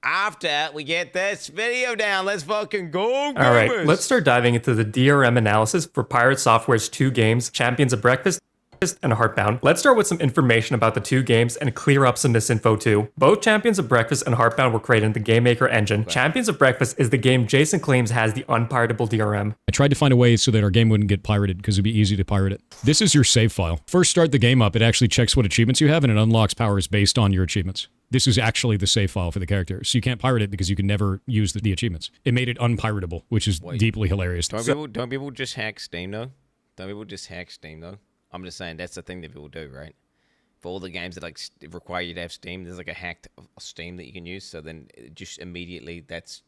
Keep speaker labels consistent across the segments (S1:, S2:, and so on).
S1: after we get this video down. Let's fucking go, gamers.
S2: All right, let's start diving into the DRM analysis for Pirate Software's two games, Champions of Breakfast and Heartbound. Let's start with some information about the two games and clear up some misinfo too. Both Champions of Breakfast and Heartbound were created in the GameMaker engine. Champions of Breakfast is the game Jason claims has the unpiratable DRM.
S3: I tried to find a way so that our game wouldn't get pirated because it'd be easy to pirate it. This is your save file. First start the game up, it actually checks what achievements you have and it unlocks powers based on your achievements. This is actually the save file for the character. So you can't pirate it because you can never use the achievements. It made it unpiratable, which is deeply hilarious.
S1: Don't people just hack Steam though? Don't people just hack Steam though? I'm just saying that's the thing that people do, right? For all the games that like require you to have Steam, there's like a hacked Steam that you can use. So then just immediately that's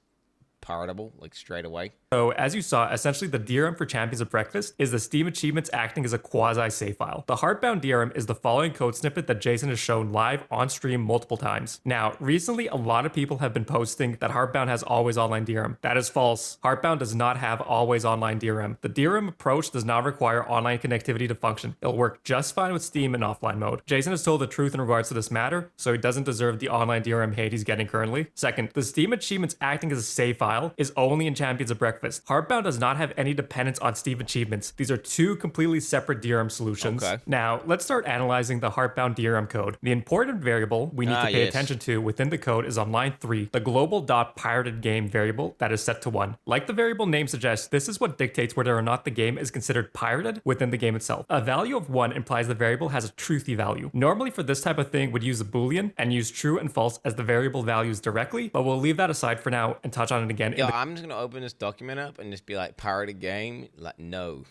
S1: piratable, like straight away.
S2: So as you saw, essentially the DRM for Champions of Breakfast is the Steam achievements acting as a quasi-save file. The Heartbound DRM is the following code snippet that Jason has shown live on stream multiple times. Now, recently a lot of people have been posting that Heartbound has always online DRM. That is false. Heartbound does not have always online DRM. The DRM approach does not require online connectivity to function. It'll work just fine with Steam in offline mode. Jason has told the truth in regards to this matter, so he doesn't deserve the online DRM hate he's getting currently. Second, the Steam achievements acting as a save file is only in Champions of Breakfast. Heartbound does not have any dependence on Steam achievements. These are two completely separate DRM solutions. Okay. Now, let's start analyzing the Heartbound DRM code. The important variable we need to pay attention to within the code is on line 3, the global.pirated game variable that is set to 1. Like the variable name suggests, this is what dictates whether or not the game is considered pirated within the game itself. A value of 1 implies the variable has a truthy value. Normally for this type of thing, we'd use a boolean and use true and false as the variable values directly, but we'll leave that aside for now and touch on it again.
S1: Yo, I'm just gonna open this document up and just be like, pirated game? Like, no.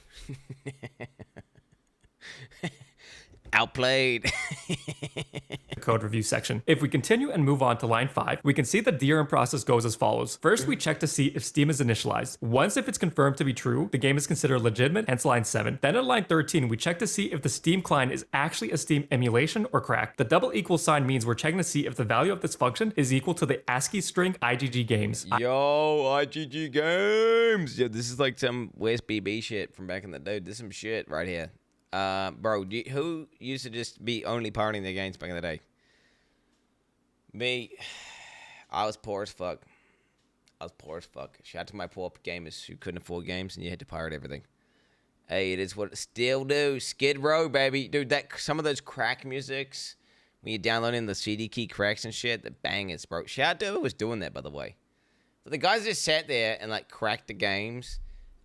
S1: Outplayed.
S2: Code review section. If we continue and move on to line 5, we can see the DRM process goes as follows. First, we check to see if Steam is initialized. Once if it's confirmed to be true, the game is considered legitimate, hence line 7. Then at line 13, we check to see if the Steam client is actually a Steam emulation or crack. The double equal sign means we're checking to see if the value of this function is equal to the ASCII string IGG games.
S1: Yo, IGG games. Yo, this is like some West BB shit from back in the day. This is some shit right here. Bro, who used to just be only pirating their games back in the day? Me. I was poor as fuck. Shout out to my poor gamers who couldn't afford games and you had to pirate everything. Hey, it is what it still do. Skid Row, baby. Dude, some of those crack musics, when you're downloading the CD key cracks and shit, the bangers, bro. Shout out to whoever was doing that, by the way. But the guys just sat there and, like, cracked the games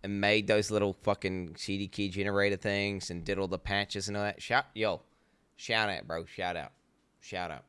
S1: and made those little fucking CD key generator things and did all the patches and all that. Shout out, bro. Shout out.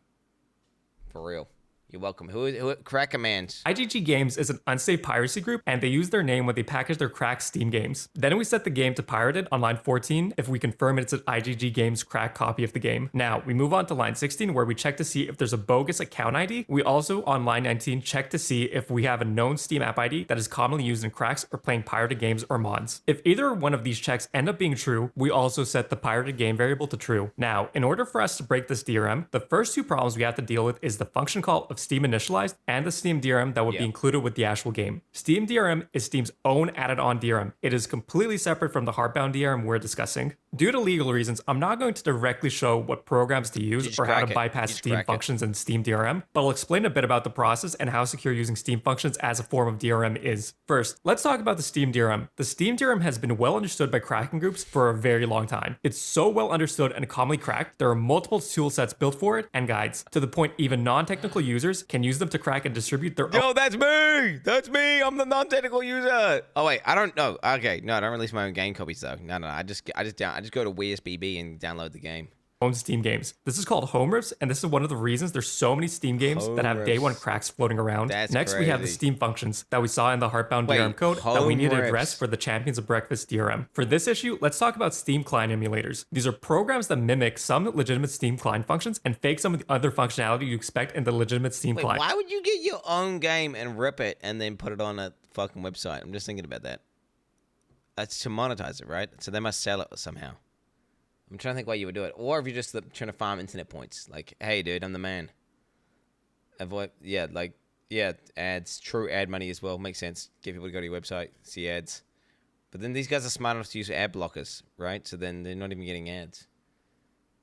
S1: For real. You're welcome. Who Crackermans?
S2: IGG Games is an unsafe piracy group, and they use their name when they package their cracked Steam games. Then we set the game to pirated on line 14 if we confirm it's an IGG Games cracked copy of the game. Now, we move on to line 16 where we check to see if there's a bogus account ID. We also, on line 19, check to see if we have a known Steam app ID that is commonly used in cracks or playing pirated games or mods. If either one of these checks end up being true, we also set the pirated game variable to true. Now, in order for us to break this DRM, the first two problems we have to deal with is the function call of Steam initialized and the Steam DRM that would be included with the actual game. Steam DRM is Steam's own added-on DRM. It is completely separate from the Heartbound DRM we're discussing. Due to legal reasons, I'm not going to directly show what programs to use or how to bypass Steam functions in Steam DRM, but I'll explain a bit about the process and how secure using Steam functions as a form of DRM is. First, let's talk about the Steam DRM. The Steam DRM has been well understood by cracking groups for a very long time. It's so well understood and commonly cracked, there are multiple tool sets built for it and guides, to the point even non-technical users can use them to crack and distribute their own.
S1: Yo, that's me! That's me! I'm the non-technical user! Oh, wait, I don't know. Okay, no, I don't release my own game copies, though. No, I just go to WSBB and download the game.
S2: Own Steam games. This is called home riffs, and this is one of the reasons there's so many Steam games that have day one cracks floating around. Next, we have the Steam functions that we saw in the Heartbound DRM code that we need to address for the Champions of Breakfast DRM. For this issue, let's talk about Steam client emulators. These are programs that mimic some legitimate Steam client functions and fake some of the other functionality you expect in the legitimate Steam client.
S1: Why would you get your own game and rip it and then put it on a fucking website? I'm just thinking about that. That's to monetize it, right? So they must sell it somehow. I'm trying to think why you would do it. Or if you're just trying to farm internet points. Like, hey, dude, I'm the man. Avoid, ads. True ad money as well. Makes sense. Get people to go to your website, see ads. But then these guys are smart enough to use ad blockers, right? So then they're not even getting ads.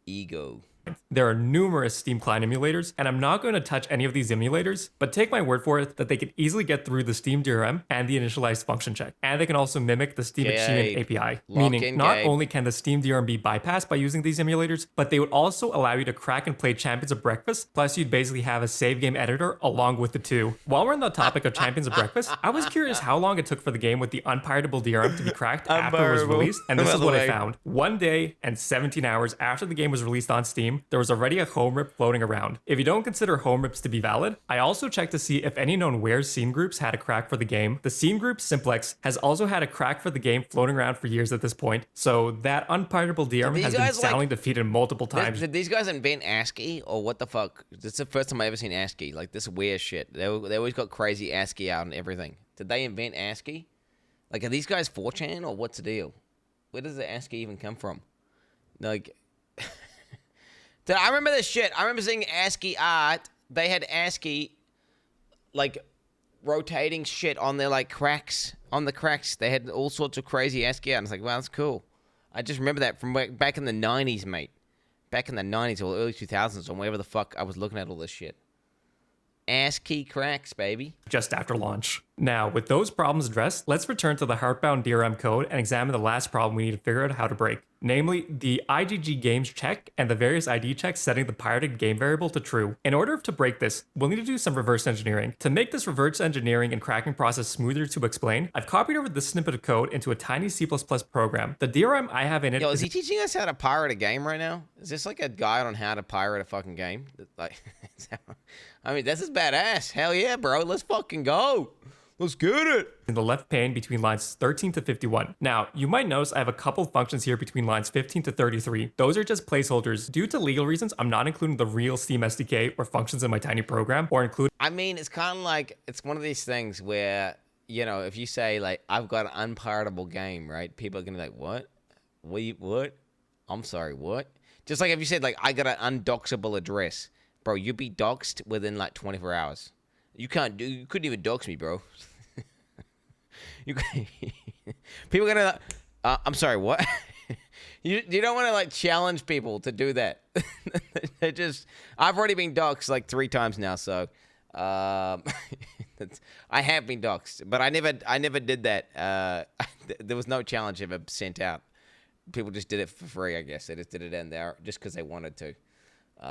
S1: Ego.
S2: There are numerous Steam client emulators, and I'm not going to touch any of these emulators, but take my word for it that they can easily get through the Steam DRM and the initialized function check. And they can also mimic the Steam Achievement API, meaning not only can the Steam DRM be bypassed by using these emulators, but they would also allow you to crack and play Champions of Breakfast, plus you'd basically have a save game editor along with the two. While we're on the topic of Champions of Breakfast, I was curious how long it took for the game with the unpiratable DRM to be cracked after it was released, and this is what I found. 1 day and 17 hours after the game was released on Steam, there was already a home rip floating around. If you don't consider home rips to be valid, I also checked to see if any known Where's scene groups had a crack for the game. The scene group Simplex has also had a crack for the game floating around for years at this point, so that unpiratable DRM has been soundly defeated multiple times.
S1: Did these guys invent ASCII or what the fuck? This is the first time I ever seen ASCII. Like this weird shit. They always got crazy ASCII out and everything. Did they invent ASCII? Like are these guys 4chan or what's the deal? Where does the ASCII even come from? Like, I remember this shit. I remember seeing ASCII art. They had ASCII, like, rotating shit on their, like, cracks. On the cracks. They had all sorts of crazy ASCII art. And it's like, wow, that's cool. I just remember that from back in the 90s, mate. Back in the 90s or early 2000s or wherever the fuck I was looking at all this shit. ASCII cracks, baby.
S2: Just after launch. Now, with those problems addressed, let's return to the Heartbound DRM code and examine the last problem we need to figure out how to break. Namely, the IGG games check and the various ID checks setting the pirated game variable to true. In order to break this, we'll need to do some reverse engineering. To make this reverse engineering and cracking process smoother to explain, I've copied over this snippet of code into a tiny C++ program. The DRM I have in it
S1: is he teaching us how to pirate a game right now? Is this like a guide on how to pirate a fucking game? Like, I mean, this is badass. Hell yeah, bro. Let's fucking go. Let's get it.
S2: In the left pane between lines 13 to 51. Now, you might notice I have a couple functions here between lines 15 to 33. Those are just placeholders. Due to legal reasons, I'm not including the real Steam SDK or functions in my tiny program or include.
S1: I mean, it's kind of like, it's one of these things where, you know, if you say like, I've got an unpiratable game, right? People are going to be like, what? What? I'm sorry, what? Just like if you said like, I got an undoxable address, bro, you'd be doxed within like 24 hours. You couldn't even dox me, bro. People are gonna. I'm sorry. What? you don't want to like challenge people to do that. They just. I've already been doxed like 3 times now, so I have been doxed, but I never did that. There was no challenge ever sent out. People just did it for free, I guess. They just did it in there just because they wanted to.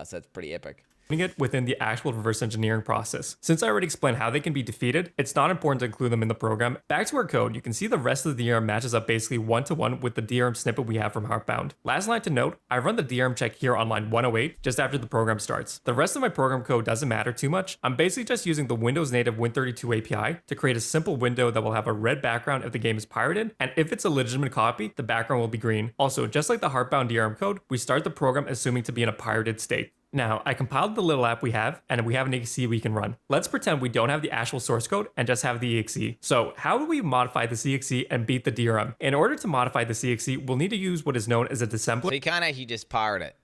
S1: So it's pretty epic.
S2: It within the actual reverse engineering process. Since I already explained how they can be defeated, it's not important to include them in the program. Back to our code, you can see the rest of the DRM matches up basically one-to-one with the DRM snippet we have from Heartbound. Last line to note, I run the DRM check here on line 108 just after the program starts. The rest of my program code doesn't matter too much. I'm basically just using the Windows native Win32 API to create a simple window that will have a red background if the game is pirated, and if it's a legitimate copy, the background will be green. Also, just like the Heartbound DRM code, we start the program assuming to be in a pirated state. Now, I compiled the little app we have, and we have an exe we can run. Let's pretend we don't have the actual source code and just have the exe. So how do we modify the exe and beat the DRM? In order to modify the exe, we'll need to use what is known as a disassembler.
S1: So you can't actually just pirate it.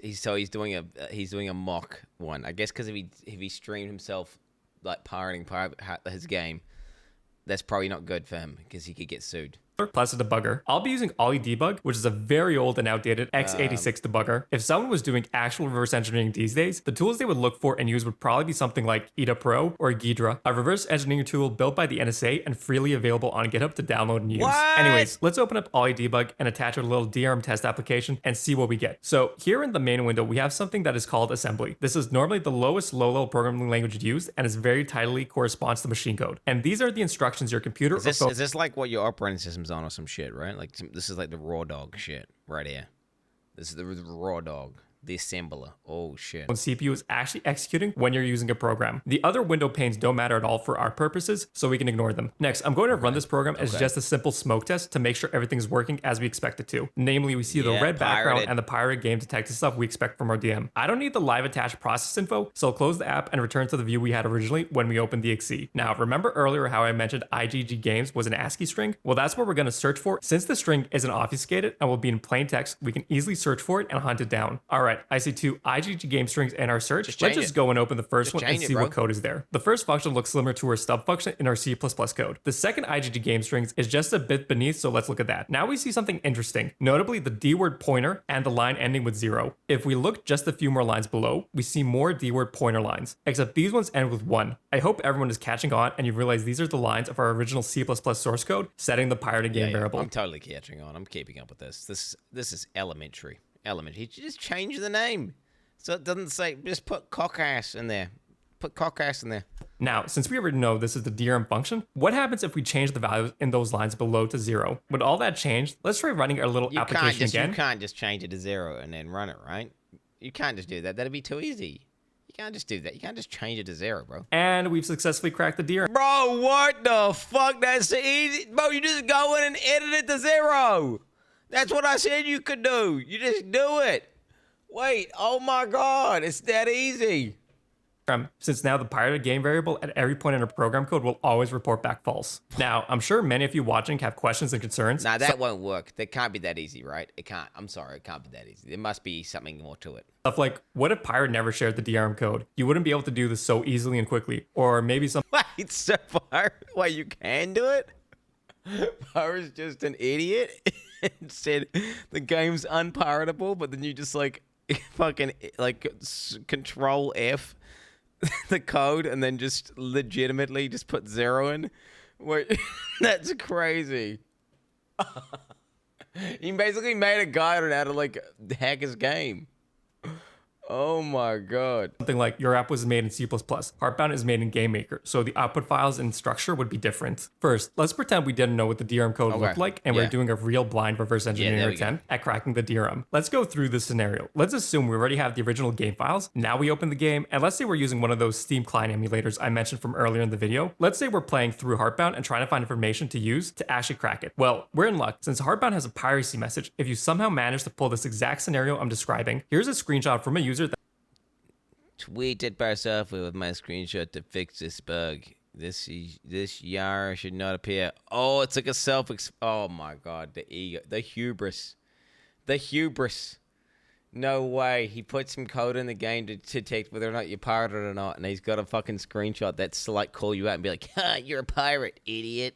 S1: He's doing a mock one. I guess because if he streamed himself like pirating his game, that's probably not good for him because he could get sued.
S2: Plus a debugger. I'll be using Ollie Debug, which is a very old and outdated x86 debugger. If someone was doing actual reverse engineering these days, the tools they would look for and use would probably be something like EDA Pro or Ghidra, a reverse engineering tool built by the NSA and freely available on GitHub to download and use.
S1: What?
S2: Anyways, let's open up Ollie Debug and attach a little DRM test application and see what we get. So here in the main window, we have something that is called assembly. This is normally the lowest low-level programming language used and is very tightly corresponds to machine code. And these are the instructions your computer
S1: is this like what your operating system's on or some shit, right? Like this is like the raw dog shit right here. This is the raw dog, the assembler. Oh shit.
S2: When CPU is actually executing when you're using a program. The other window panes don't matter at all for our purposes, so we can ignore them. Next, I'm going to run this program as just a simple smoke test to make sure everything's working as we expect it to. Namely, we see the red background and the pirate game detected stuff we expect from our DM. I don't need the live attached process info, so I'll close the app and return to the view we had originally when we opened the exe. Now, remember earlier how I mentioned IGG games was an ASCII string? Well, that's what we're going to search for. Since the string isn't obfuscated and will be in plain text, we can easily search for it and hunt it down. All right. right, I see 2 IGG game strings in our search. Let's
S1: change
S2: just
S1: it.
S2: go and open the first
S1: Just
S2: one and
S1: change it,
S2: see
S1: bro.
S2: what code is there. The first function looks similar to our stub function in our C++ code. The second IGG game strings is just a bit beneath, so let's look at that. Now we see something interesting, notably the D word pointer and the line ending with 0. If we look just a few more lines below, we see more D word pointer lines, except these ones end with 1. I hope everyone is catching on and you realize these are the lines of our original C++ source code setting the pirated game variable.
S1: I'm totally catching on. I'm keeping up with this. This is elementary. Elementary. Just change the name. So it doesn't say, just put cockass in there. Put cockass in there.
S2: Now, since we already know this is the DRM function, what happens if we change the values in those lines below to 0? With all that changed, let's try running our little application again.
S1: You can't just change it to 0 and then run it, right? You can't just do that. That'd be too easy. You can't just do that. You can't just change it to 0, bro.
S2: And we've successfully cracked the DRM.
S1: Bro, what the fuck? That's easy. Bro, you just go in and edit it to 0. That's what I said you could do. You just do it. Wait, oh my God, it's that easy.
S2: Since now the pirated game variable at every point in our program code will always report back false. Now, I'm sure many of you watching have questions and concerns.
S1: Nah, that won't work. That can't be that easy, right? It can't. I'm sorry, it can't be that easy. There must be something more to it.
S2: Stuff like, what if Pirate never shared the DRM code? You wouldn't be able to do this so easily and quickly. Or maybe some...
S1: Wait, so Pirate, wait, you can do it? Pirate's just an idiot and said the game's unpiratable, but then you just like fucking like control F the code and then just legitimately just put 0 in. Wait, that's crazy. He basically made a guide on how to like hack his game. Oh my God.
S2: Something like your app was made in C++. Heartbound is made in GameMaker, so the output files and structure would be different. First, let's pretend we didn't know what the DRM code looked like, and we're doing a real blind reverse engineering attempt at cracking the DRM. Let's go through this scenario. Let's assume we already have the original game files. Now we open the game, and let's say we're using one of those Steam client emulators I mentioned from earlier in the video. Let's say we're playing through Heartbound and trying to find information to use to actually crack it. Well, we're in luck. Since Heartbound has a piracy message, if you somehow manage to pull this exact scenario I'm describing, here's a screenshot from a user that
S1: Tweeted PirateSoftware with my screenshot to fix this bug. This YAR should not appear. Oh, it's like a oh my God, the ego, the hubris. No way. He put some code in the game to detect whether or not you're pirated or not, and he's got a fucking screenshot that's to like call you out and be like, ha, you're a pirate, idiot.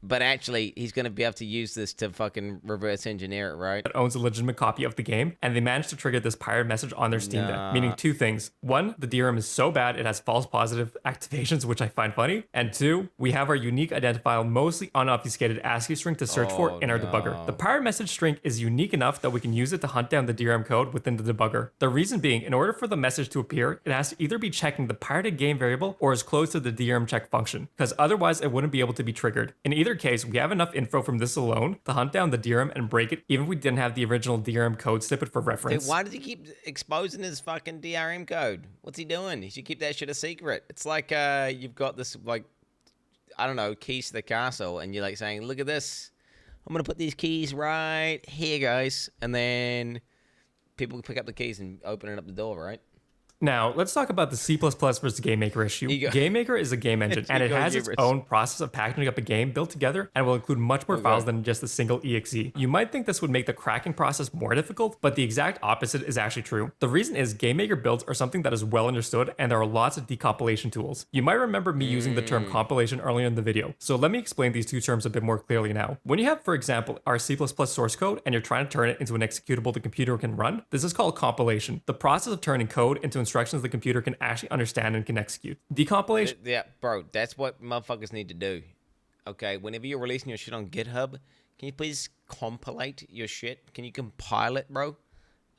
S1: But actually, he's going to be able to use this to fucking reverse engineer it, right?
S2: owns a legitimate copy of the game, and they managed to trigger this pirate message on their Steam deck, meaning 2 things. 1, the DRM is so bad it has false positive activations, which I find funny. And 2, we have our unique identifiable, mostly unobfuscated ASCII string to search for in our debugger. The pirate message string is unique enough that we can use it to hunt down the DRM code within the debugger. The reason being, in order for the message to appear, it has to either be checking the pirated game variable or is close to the DRM check function, because otherwise it wouldn't be able to be triggered. In either case, we have enough info from this alone to hunt down the DRM and break it, even if we didn't have the original DRM code snippet for reference.
S1: Dude, why does he keep exposing his fucking DRM code? What's he doing? He should keep that shit a secret. It's like you've got this, like, I don't know, keys to the castle, and you're like saying, look at this. I'm going to put these keys right here, guys. And then people pick up the keys and open it up the door, right?
S2: Now, let's talk about the C++ versus GameMaker issue. GameMaker is a game engine, and it has its own process of packaging up a game built together and will include much more files than just a single exe. You might think this would make the cracking process more difficult, but the exact opposite is actually true. The reason is GameMaker builds are something that is well understood, and there are lots of decompilation tools. You might remember me using the term compilation earlier in the video, so let me explain these 2 terms a bit more clearly now. When you have, for example, our C++ source code and you're trying to turn it into an executable the computer can run, this is called compilation, the process of turning code into instructions the computer can actually understand and can execute. Decompilation.
S1: Yeah, bro, that's what motherfuckers need to do. Okay, whenever you're releasing your shit on GitHub, can you please compilate your shit? Can you compile it, bro?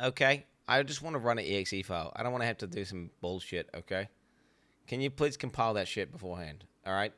S1: Okay, I just want to run an exe file. I don't want to have to do some bullshit, okay? Can you please compile that shit beforehand, all right?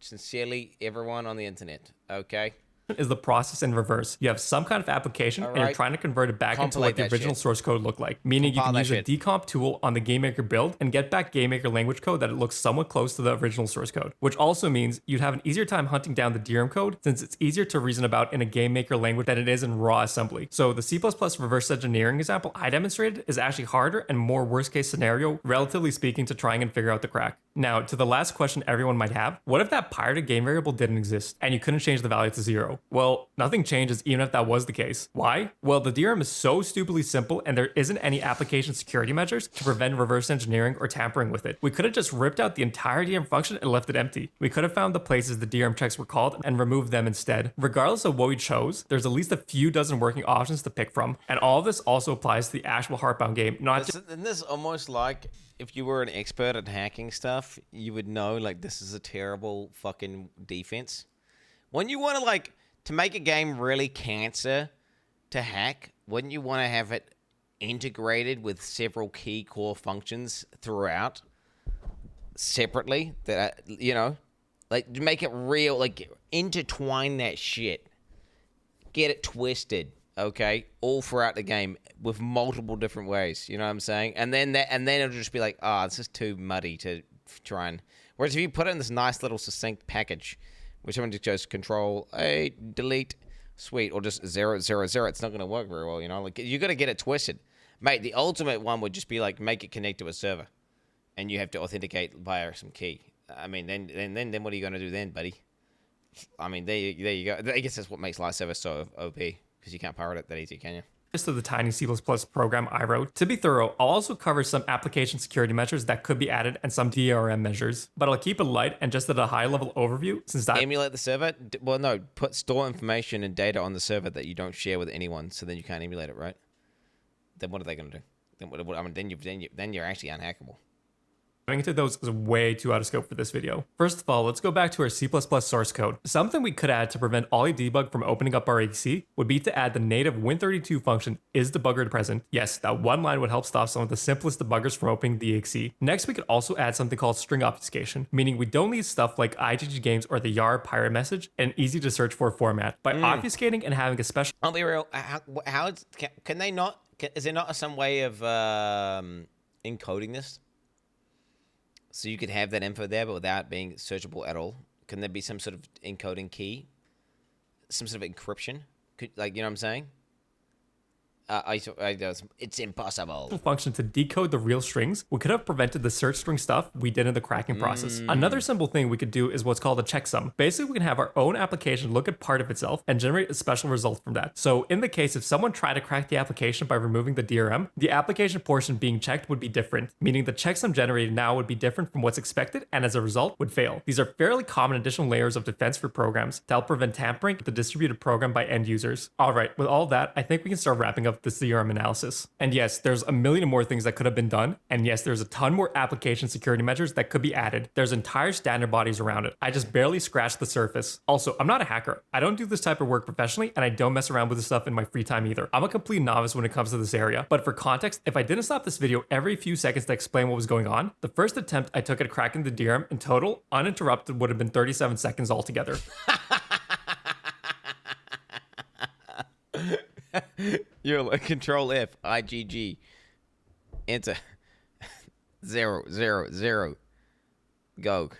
S1: Sincerely, everyone on the internet, okay?
S2: Is the process in reverse. You have some kind of application and you're trying to convert it back into what the original source code looked like. Meaning you can use a decomp tool on the GameMaker build and get back GameMaker language code that it looks somewhat close to the original source code. Which also means you'd have an easier time hunting down the DRM code since it's easier to reason about in a GameMaker language than it is in raw assembly. So the C++ reverse engineering example I demonstrated is actually harder and more worst case scenario, relatively speaking, to trying and figure out the crack. Now, to the last question everyone might have, what if that pirated game variable didn't exist and you couldn't change the value to 0? Well, nothing changes even if that was the case. Why? Well, the DRM is so stupidly simple and there isn't any application security measures to prevent reverse engineering or tampering with it. We could have just ripped out the entire DRM function and left it empty. We could have found the places the DRM checks were called and removed them instead. Regardless of what we chose, there's at least a few dozen working options to pick from. And all of this also applies to the actual Heartbound game, not just...
S1: Isn't this almost like if you were an expert at hacking stuff, you would know, like, this is a terrible fucking defense. When you want to, like, to make a game really cancer to hack, wouldn't you want to have it integrated with several key core functions throughout separately? That, you know, like, make it real, like, intertwine that shit. Get it twisted. Okay, all throughout the game with multiple different ways. You know what I'm saying? And then it'll just be like, this is too muddy to try and. Whereas if you put it in this nice little succinct package, which someone just goes Control A, delete, sweet, or just 0, 0, 0, it's not going to work very well. You know, like you got to get it twisted, mate. The ultimate one would just be like make it connect to a server, and you have to authenticate via some key. I mean, then what are you going to do then, buddy? I mean, there you go. I guess that's what makes live server so OP. Because you can't pirate it that easy, can you?
S2: Just of the tiny C++ program I wrote. To be thorough, I'll also cover some application security measures that could be added and some DRM measures, but I'll keep it light and just at a high level overview since that...
S1: Emulate the server? Well, no, store information and data on the server that you don't share with anyone, so then you can't emulate it, right? Then what are they going to do? Then you're actually unhackable.
S2: Getting into those is way too out of scope for this video. First of all, let's go back to our C++ source code. Something we could add to prevent Ollie debug from opening up our exe would be to add the native Win32 function isDebugger present. Yes, that one line would help stop some of the simplest debuggers from opening the exe. Next, we could also add something called string obfuscation, meaning we don't need stuff like IGG games or the YAR pirate message and easy to search for format. By obfuscating and having a special...
S1: I'll be real. Can they not... Is there not some way of encoding this? So you could have that info there, but without being searchable at all. Can there be some sort of encoding key? Some sort of encryption? Like, you know what I'm saying? It's impossible.
S2: Function to decode the real strings, we could have prevented the search string stuff we did in the cracking process. Another simple thing we could do is what's called a checksum. Basically, we can have our own application look at part of itself and generate a special result from that. So in the case, if someone tried to crack the application by removing the DRM, the application portion being checked would be different, meaning the checksum generated now would be different from what's expected and as a result would fail. These are fairly common additional layers of defense for programs to help prevent tampering with the distributed program by end users. All right, with all that, I think we can start wrapping up this DRM analysis. And yes, there's a million more things that could have been done. And yes, there's a ton more application security measures that could be added. There's entire standard bodies around it. I just barely scratched the surface. Also, I'm not a hacker. I don't do this type of work professionally, and I don't mess around with this stuff in my free time either. I'm a complete novice when it comes to this area. But for context, if I didn't stop this video every few seconds to explain what was going on, the first attempt I took at cracking the DRM in total, uninterrupted, would have been 37 seconds altogether.
S1: You're like Control F, IGG, enter, 0, 0, 0, go.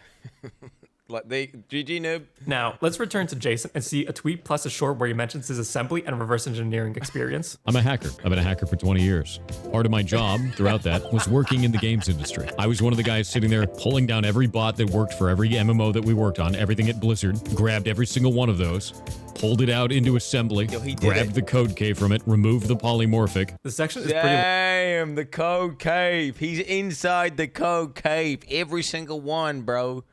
S1: Like the GG noob.
S2: Now, let's return to Jason and see a tweet plus a short where he mentions his assembly and reverse engineering experience.
S3: I'm a hacker. I've been a hacker for 20 years. Part of my job throughout that was working in the games industry. I was one of the guys sitting there pulling down every bot that worked for every MMO that we worked on, everything at Blizzard, grabbed every single one of those, pulled it out into assembly, grabbed the code cave from it, removed the polymorphic.
S2: The section is pretty...
S1: Damn, the code cave. He's inside the code cave. Every single one, bro.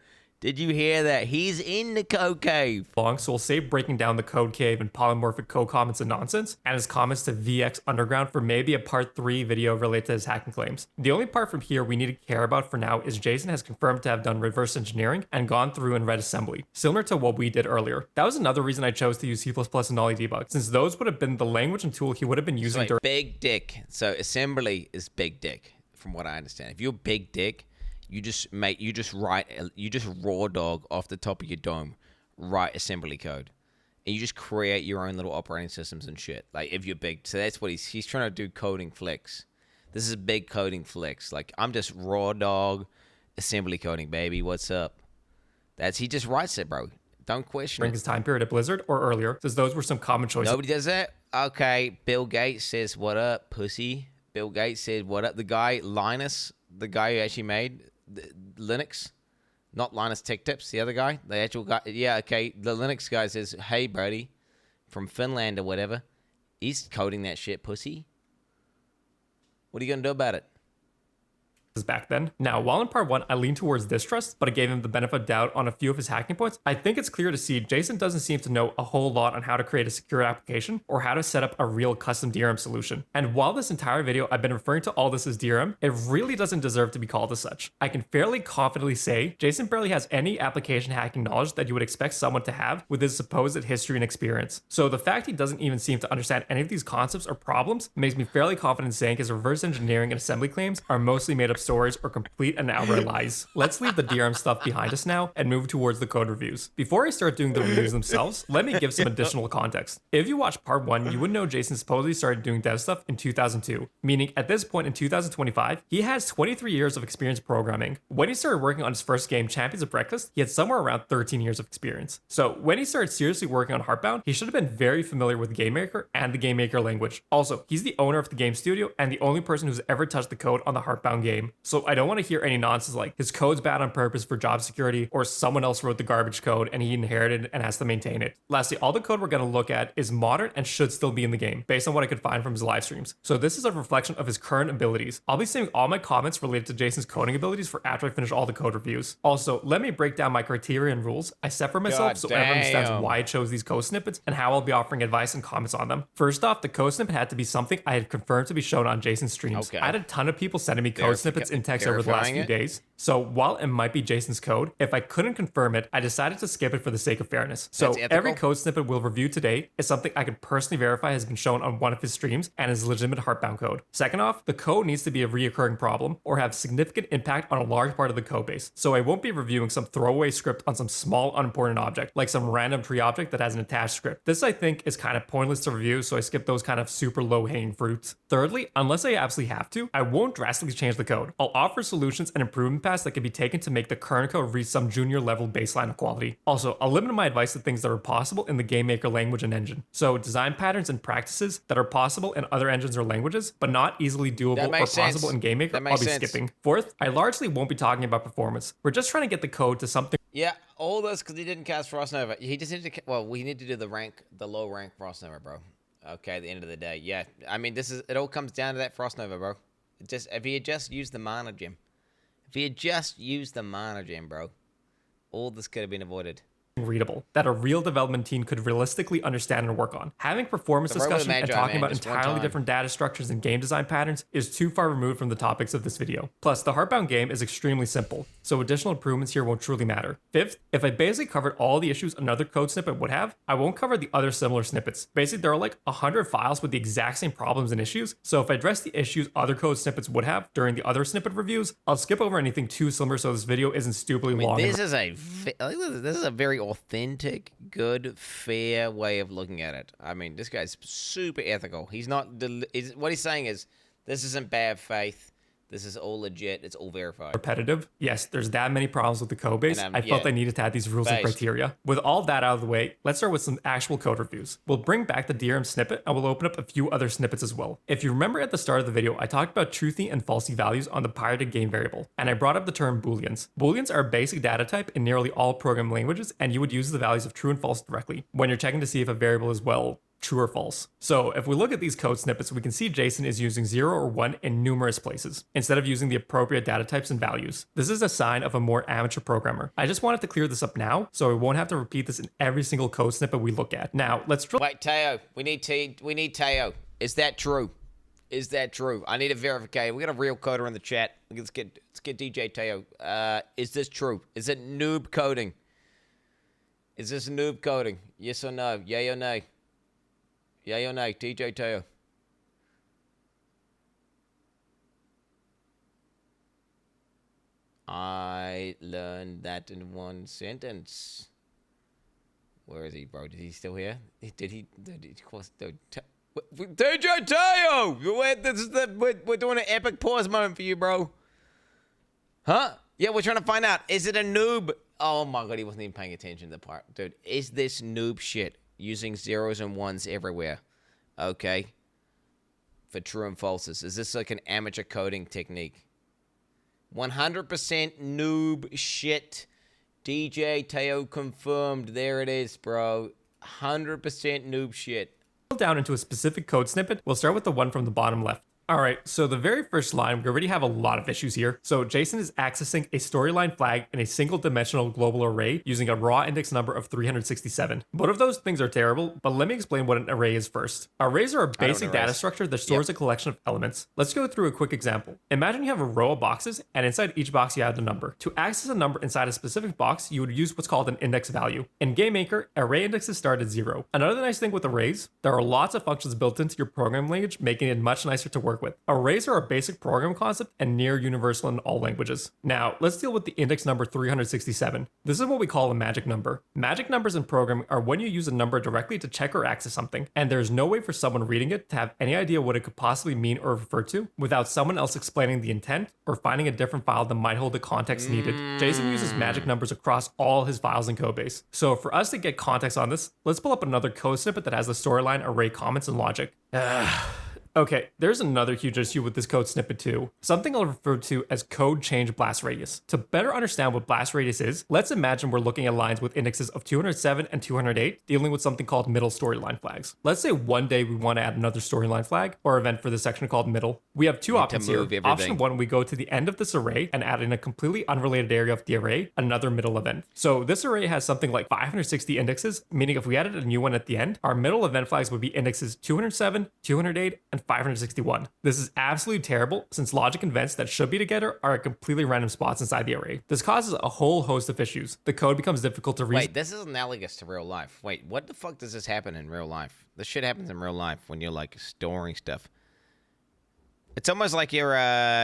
S1: Did you hear that? He's in the code cave.
S2: Long, so we'll save breaking down the code cave and polymorphic code comments and nonsense, and his comments to VX Underground for maybe a part 3 video related to his hacking claims. The only part from here we need to care about for now is Jason has confirmed to have done reverse engineering and gone through and read assembly, similar to what we did earlier. That was another reason I chose to use C++ and Nolly debug, since those would have been the language and tool he would have been using during...
S1: Big dick. So assembly is big dick, from what I understand. If you're big dick, you just raw dog off the top of your dome, write assembly code, and you just create your own little operating systems and shit. Like if you're big, so that's what he's trying to do. Coding flex. This is big coding flex. Like I'm just raw dog assembly coding, baby. What's up? He just writes it, bro. Don't question
S2: during his time period at Blizzard or earlier, since those were some common choices.
S1: Nobody does that. Okay, Bill Gates says what up, pussy. Bill Gates said what up. The guy Linus, the guy who actually made Linux, not Linus Tech Tips, the other guy, the actual guy. Yeah, okay. The Linux guy says, "Hey, Brody, from Finland or whatever, he's coding that shit, pussy. What are you gonna do about it?"
S2: back then. Now, while in part 1, I leaned towards distrust, but I gave him the benefit of doubt on a few of his hacking points, I think it's clear to see Jason doesn't seem to know a whole lot on how to create a secure application or how to set up a real custom DRM solution. And while this entire video I've been referring to all this as DRM, it really doesn't deserve to be called as such. I can fairly confidently say Jason barely has any application hacking knowledge that you would expect someone to have with his supposed history and experience. So the fact he doesn't even seem to understand any of these concepts or problems makes me fairly confident saying his reverse engineering and assembly claims are mostly made up stories or complete and outright lies. Let's leave the DRM stuff behind us now and move towards the code reviews. Before I start doing the reviews themselves, let me give some additional context. If you watched part 1, you would know Jason supposedly started doing dev stuff in 2002, meaning at this point in 2025, he has 23 years of experience programming. When he started working on his first game, Champions of Breakfast, he had somewhere around 13 years of experience. So when he started seriously working on Heartbound, he should have been very familiar with GameMaker and the GameMaker language. Also, he's the owner of the game studio and the only person who's ever touched the code on the Heartbound game. So I don't want to hear any nonsense like his code's bad on purpose for job security or someone else wrote the garbage code and he inherited and has to maintain it. Lastly, all the code we're going to look at is modern and should still be in the game based on what I could find from his live streams. So this is a reflection of his current abilities. I'll be saving all my comments related to Jason's coding abilities for after I finish all the code reviews. Also, let me break down my criteria and rules I set for myself so everyone understands why I chose these code snippets and how I'll be offering advice and comments on them. First off, the code snippet had to be something I had confirmed to be shown on Jason's streams. I had a ton of people sending me code snippets in text over the last few days. So while it might be Jason's code, if I couldn't confirm it, I decided to skip it for the sake of fairness. So every code snippet we'll review today is something I can personally verify has been shown on one of his streams and is legitimate Heartbound code. Second off, the code needs to be a reoccurring problem or have significant impact on a large part of the code base. So I won't be reviewing some throwaway script on some small unimportant object, like some random tree object that has an attached script. This I think is kind of pointless to review, so I skip those kind of super low hanging fruits. Thirdly, unless I absolutely have to, I won't drastically change the code. I'll offer solutions and improvement paths that can be taken to make the current code reach some junior level baseline of quality. Also, I'll limit my advice to things that are possible in the GameMaker language and engine. So design patterns and practices that are possible in other engines or languages, but not easily doable or possible in GameMaker, I'll be skipping. Fourth, I largely won't be talking about performance. We're just trying to get the code to something.
S1: Yeah, all this because he didn't cast Frost Nova. He just needed to. Well, we need to do the low rank Frost Nova, bro. Okay, at the end of the day, yeah. I mean, it all comes down to that Frost Nova, bro. If he had just used the mana gem. If he had just used the mana gem, bro, all this could have been avoided.
S2: Readable that a real development team could realistically understand and work on. Having performance discussion and talking about entirely different data structures and game design patterns is too far removed from the topics of this video. Plus, the Heartbound game is extremely simple, so additional improvements here won't truly matter. Fifth, if I basically covered all the issues another code snippet would have, I won't cover the other similar snippets. Basically, there are like 100 files with the exact same problems and issues, so if I address the issues other code snippets would have during the other snippet reviews, I'll skip over anything too similar so this video isn't stupidly long.
S1: This is a very authentic, good, fair way of looking at it. I mean, this guy's super ethical. He's not. What he's saying is, this isn't bad faith. This is all legit. It's all verified.
S2: Repetitive. Yes, there's that many problems with the code base. I felt I needed to add these rules and criteria. With all that out of the way, let's start with some actual code reviews. We'll bring back the DRM snippet and we'll open up a few other snippets as well. If you remember at the start of the video, I talked about truthy and falsy values on the pirated game variable, and I brought up the term booleans. Booleans are a basic data type in nearly all programming languages, and you would use the values of true and false directly when you're checking to see if a variable is, well, true or false. So if we look at these code snippets, we can see Jason is using 0 or 1 in numerous places, instead of using the appropriate data types and values. This is a sign of a more amateur programmer. I just wanted to clear this up now, so we won't have to repeat this in every single code snippet we look at. Now, let's drill.
S1: Wait, Teo, we need Teo. Is that true? Is that true? I need a verification. We got a real coder in the chat. Let's get DJ Teo. Is this true? Is it noob coding? Is this noob coding? Yes or no? Yay or nay? Yay or nay, DJ Teo? I learned that in one sentence. Where is he, bro? Is he still here? DJ Teo! We're doing an epic pause moment for you, bro. Huh? Yeah, we're trying to find out. Is it a noob? Oh my god, he wasn't even paying attention to the part. Dude, is this noob shit? Using zeros and ones everywhere. Okay. For true and falses. Is this like an amateur coding technique? 100% noob shit. DJ Teo confirmed. There it is, bro. 100% noob shit.
S2: Down into a specific code snippet, we'll start with the one from the bottom left. Alright, so the very first line, we already have a lot of issues here. So Jason is accessing a storyline flag in a single dimensional global array using a raw index number of 367. Both of those things are terrible, but let me explain what an array is first. Arrays are a basic data structure that stores a collection of elements. Let's go through a quick example. Imagine you have a row of boxes, and inside each box you add a number. To access a number inside a specific box, you would use what's called an index value. In GameMaker, array indexes start at 0. Another nice thing with arrays, there are lots of functions built into your programming language, making it much nicer to work with. Arrays are a basic program concept and near universal in all languages. Now, let's deal with the index number 367. This is what we call a magic number. Magic numbers in programming are when you use a number directly to check or access something, and there's no way for someone reading it to have any idea what it could possibly mean or refer to without someone else explaining the intent or finding a different file that might hold the context needed. Jason uses magic numbers across all his files in codebase. So for us to get context on this, let's pull up another code snippet that has the storyline, array comments, and logic. Okay, there's another huge issue with this code snippet too. Something I'll refer to as code change blast radius. To better understand what blast radius is, let's imagine we're looking at lines with indexes of 207 and 208, dealing with something called middle storyline flags. Let's say one day we want to add another storyline flag or event for this section called middle. We have two options here. Option 1, we go to the end of this array and add in a completely unrelated area of the array, another middle event. So this array has something like 560 indexes, meaning if we added a new one at the end, our middle event flags would be indexes 207, 208, and 561. This is absolutely terrible since logic events that should be together are at completely random spots inside the array. This causes a whole host of issues. The code becomes difficult to read.
S1: Wait, this is analogous to real life. Wait, what the fuck does this happen in real life? This shit happens in real life when you're like storing stuff. It's almost like you're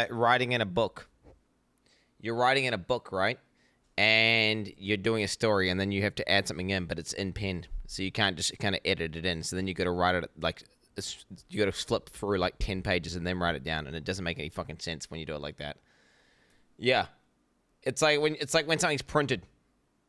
S1: writing in a book. You're writing in a book, right? And you're doing a story, and then you have to add something in, but it's in pen, so you can't just kind of edit it in. So then you got to write it like you got to flip through like 10 pages and then write it down, and it doesn't make any fucking sense when you do it like that. Yeah, it's like when something's printed.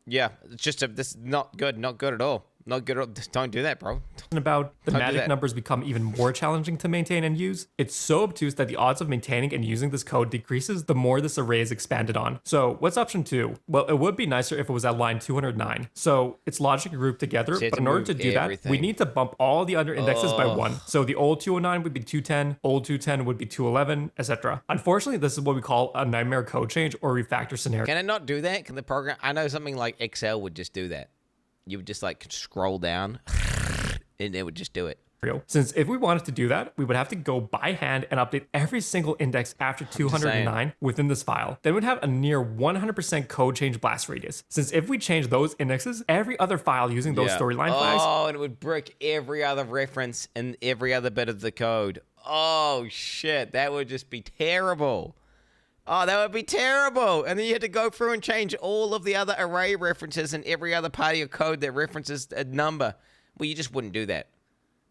S1: Yeah, it's just this is not good at all. Not good at all. Don't do that, bro.
S2: About the magic numbers become even more challenging to maintain and use. It's so obtuse that the odds of maintaining and using this code decreases the more this array is expanded on. So what's option 2? Well, it would be nicer if it was at line 209. So it's logically grouped together, but in order to do that, we need to bump all the other indexes by 1. So the old 209 would be 210, old 210 would be 211, etc. Unfortunately, this is what we call a nightmare code change or refactor scenario.
S1: Can it not do that? Can the program? I know something like Excel would just do that. You would just like scroll down and it would just do it.
S2: Since if we wanted to do that, we would have to go by hand and update every single index after 209 within this file. Then we'd have a near 100% code change blast radius. Since if we change those indexes, every other file using those storyline flags.
S1: Oh, and it would brick every other reference and every other bit of the code. Oh, shit. That would just be terrible. Oh, that would be terrible. And then you had to go through and change all of the other array references and every other part of your code that references a number. Well, you just wouldn't do that,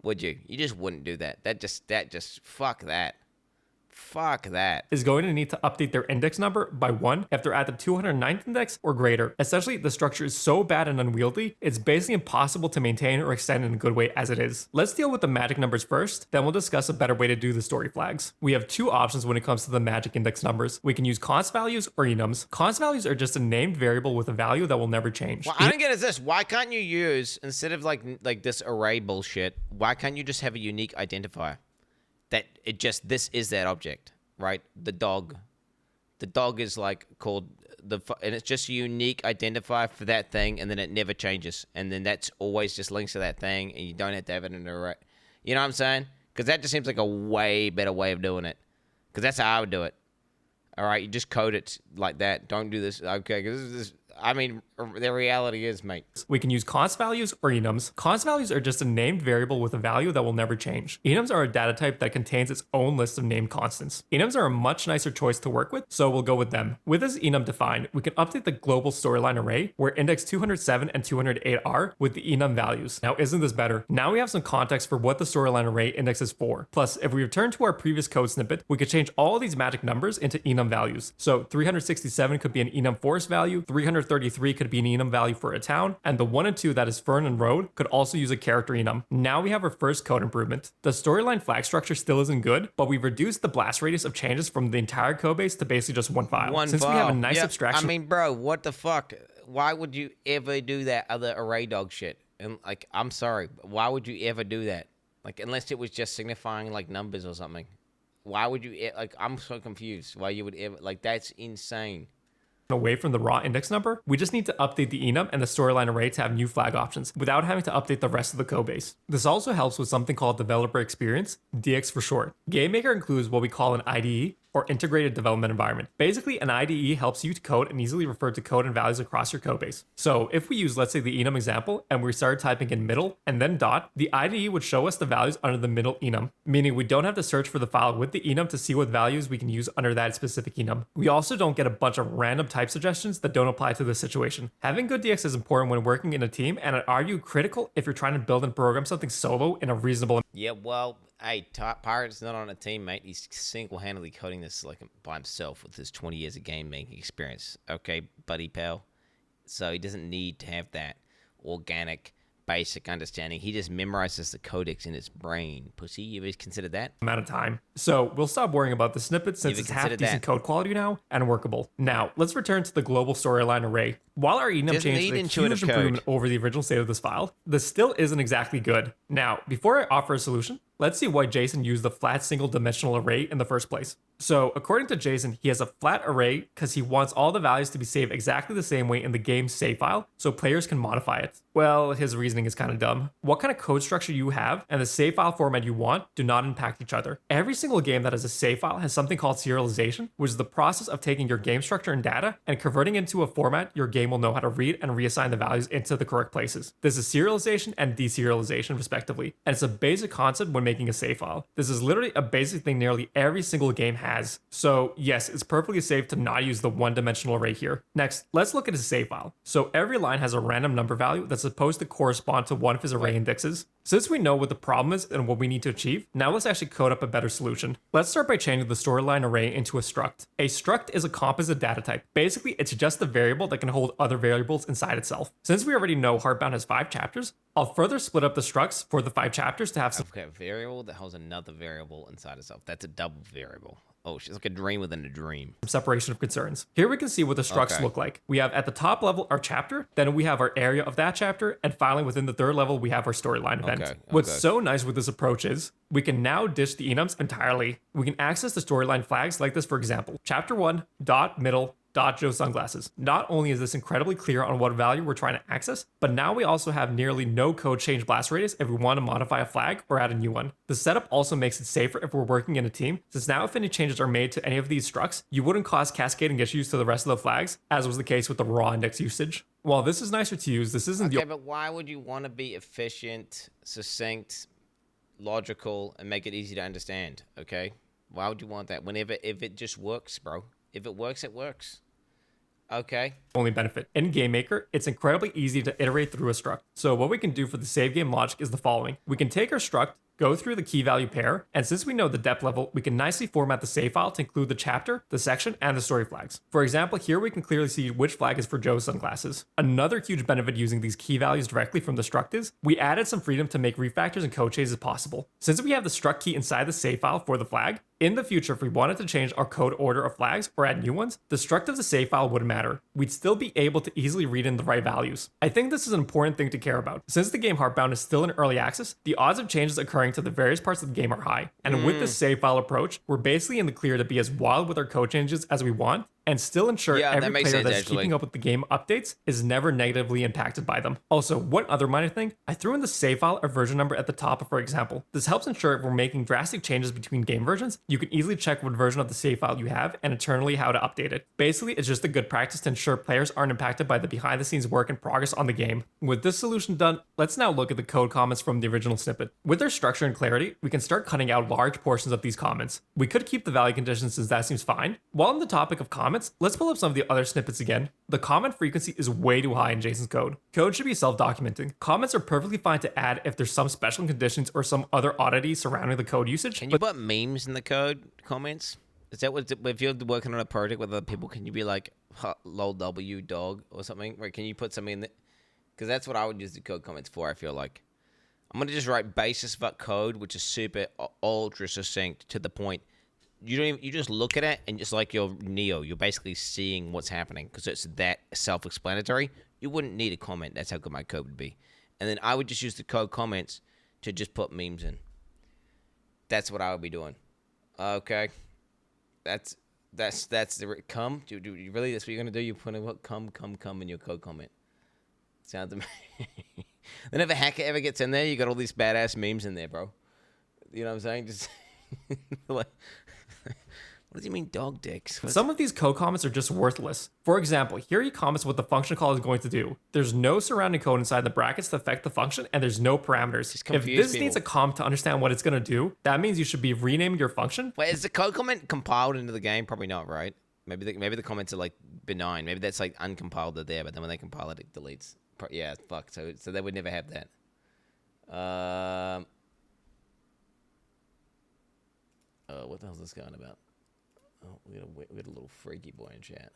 S1: would you? You just wouldn't do that. That just, fuck that. Fuck that.
S2: Is going to need to update their index number by 1 if they're at the 209th index or greater. Essentially, the structure is so bad and unwieldy, it's basically impossible to maintain or extend in a good way as it is. Let's deal with the magic numbers first, then we'll discuss a better way to do the story flags. We have 2 options when it comes to the magic index numbers. We can use const values or enums. Const values are just a named variable with a value that will never change.
S1: What I don't get is this. Why can't you use, instead of like this array bullshit, why can't you just have a unique identifier? That it just, this is that object, right? The dog is like called and it's just a unique identifier for that thing, and then it never changes, and then that's always just links to that thing, and you don't have to have it in an array. You know what I'm saying? Because that just seems like a way better way of doing it. Because that's how I would do it. All right, you just code it like that. Don't do this. Okay, because this is. I mean, the reality is, mate.
S2: We can use const values or enums. Const values are just a named variable with a value that will never change. Enums are a data type that contains its own list of named constants. Enums are a much nicer choice to work with, so we'll go with them. With this enum defined, we can update the global storyline array where index 207 and 208 are with the enum values. Now, isn't this better? Now we have some context for what the storyline array indexes for. Plus, if we return to our previous code snippet, we could change all these magic numbers into enum values. So 367 could be an enum force value, 330 33 could be an enum value for a town, and the 1 and 2 that is Fern and Road could also use a character enum. Now we have our first code improvement. The storyline flag structure still isn't good, but we've reduced the blast radius of changes from the entire code base to basically just one file. Since we have a nice abstraction.
S1: I mean, bro, what the fuck? Why would you ever do that other array dog shit? And like, I'm sorry, why would you ever do that? Like, unless it was just signifying like numbers or something. Why would you like? I'm so confused. Why you would ever like? That's insane.
S2: Away from the raw index number, we just need to update the enum and the storyline array to have new flag options without having to update the rest of the code base. This also helps with something called developer experience, DX for short. GameMaker includes what we call an IDE, or integrated development environment. Basically, an IDE helps you to code and easily refer to code and values across your code base. So if we use, let's say, the enum example, and we started typing in middle and then dot, the IDE would show us the values under the middle enum, meaning we don't have to search for the file with the enum to see what values we can use under that specific enum. We also don't get a bunch of random type suggestions that don't apply to this situation. Having good DX is important when working in a team, and I'd argue critical if you're trying to build and program something solo in a reasonable.
S1: Yeah, well, hey, Pirate's not on a team, mate. He's single-handedly coding this like by himself with his 20 years of game-making experience. Okay, buddy pal. So he doesn't need to have that organic, basic understanding. He just memorizes the codex in his brain. Pussy, you ever considered that?
S2: Amount of time. So we'll stop worrying about the snippets since it's half decent code quality now and workable. Now, let's return to the global storyline array. While our enum changed a huge improvement over the original state of this file, this still isn't exactly good. Now, before I offer a solution, let's see why Jason used the flat single dimensional array in the first place. So according to Jason, he has a flat array because he wants all the values to be saved exactly the same way in the game's save file so players can modify it. Well, his reasoning is kind of dumb. What kind of code structure you have and the save file format you want do not impact each other. Every single game that has a save file has something called serialization, which is the process of taking your game structure and data and converting it into a format your game will know how to read and reassign the values into the correct places. This is serialization and deserialization respectively, and it's a basic concept when making a save file. This is literally a basic thing nearly every single game has. So yes, it's perfectly safe to not use the one-dimensional array here. Next, let's look at a save file. So every line has a random number value that's supposed to correspond to one of his array indexes. Since we know what the problem is and what we need to achieve, now let's actually code up a better solution. Let's start by changing the storyline array into a struct. A struct is a composite data type. Basically, it's just a variable that can hold other variables inside itself. Since we already know Heartbound has 5 chapters, I'll further split up the structs for the 5 chapters to have some.
S1: Okay, a variable that holds another variable inside itself. That's a double variable. Oh, she's like a dream within a dream.
S2: Separation of concerns. Here we can see what the structs look like. We have at the top level our chapter, then we have our area of that chapter, and finally within the third level we have our storyline event. What's so nice with this approach is we can now ditch the enums entirely. We can access the storyline flags like this, for example, chapter 1, dot, middle, Joe sunglasses. Not only is this incredibly clear on what value we're trying to access, but now we also have nearly no code change blast radius if we want to modify a flag or add a new one. The setup also makes it safer if we're working in a team, since now if any changes are made to any of these structs, you wouldn't cause cascading issues to the rest of the flags, as was the case with the raw index usage. While this is nicer to use, this isn't
S1: but why would you want to be efficient, succinct, logical, and make it easy to understand, okay? Why would you want that? If it just works, bro. If it works, it works. Okay.
S2: Only benefit. In GameMaker, it's incredibly easy to iterate through a struct. So what we can do for the save game logic is the following. We can take our struct, go through the key value pair, and since we know the depth level, we can nicely format the save file to include the chapter, the section, and the story flags. For example, here we can clearly see which flag is for Joe's sunglasses. Another huge benefit using these key values directly from the struct is we added some freedom to make refactors and code changes possible. Since we have the struct key inside the save file for the flag, in the future, if we wanted to change our code order of flags or add new ones, the struct of the save file wouldn't matter. We'd still be able to easily read in the right values. I think this is an important thing to care about. Since the game Heartbound is still in early access, the odds of changes occurring to the various parts of the game are high. And with this save file approach, we're basically in the clear to be as wild with our code changes as we want, and still ensure every player that's keeping up with the game updates is never negatively impacted by them. Also, one other minor thing, I threw in the save file or version number at the top of our example. This helps ensure if we're making drastic changes between game versions, you can easily check what version of the save file you have and internally how to update it. Basically, it's just a good practice to ensure players aren't impacted by the behind the scenes work in progress on the game. With this solution done, let's now look at the code comments from the original snippet. With their structure and clarity, we can start cutting out large portions of these comments. We could keep the value conditions since that seems fine. While on the topic of comments, let's pull up some of the other snippets again. The comment frequency is way too high in Jason's code. Code should be self-documenting. Comments are perfectly fine to add if there's some special conditions or some other oddity surrounding the code usage.
S1: Can you put memes in the code comments? Is that what, if you're working on a project with other people, can you be like, lol W dog or something? Right? Can you put something in there? Because that's what I would use the code comments for, I feel like. I'm going to just write basis fuck code, which is super ultra succinct to the point. You just look at it and just like you're Neo, you're basically seeing what's happening because it's that self-explanatory. You wouldn't need a comment. That's how good my code would be. And then I would just use the code comments to just put memes in. That's what I would be doing. Okay. That's the come. Do you really? That's what you're gonna do? You put in what come in your code comment. Sounds amazing. Then if a hacker ever gets in there, you got all these badass memes in there, bro. You know what I'm saying? Just like, what do you mean dog dicks?
S2: Some of these code comments are just worthless. For example, here he comments what the function call is going to do. There's no surrounding code inside the brackets to affect the function, and there's no parameters. If this needs a comment to understand what it's going to do, that means you should be renaming your function.
S1: Wait, is the code comment compiled into the game? Probably not, right? Maybe the comments are like benign. Maybe that's like uncompiled they're there, but then when they compile it, it deletes. Yeah, fuck. So they would never have that. What the hell is this going about? Oh, we got a little freaky boy in chat.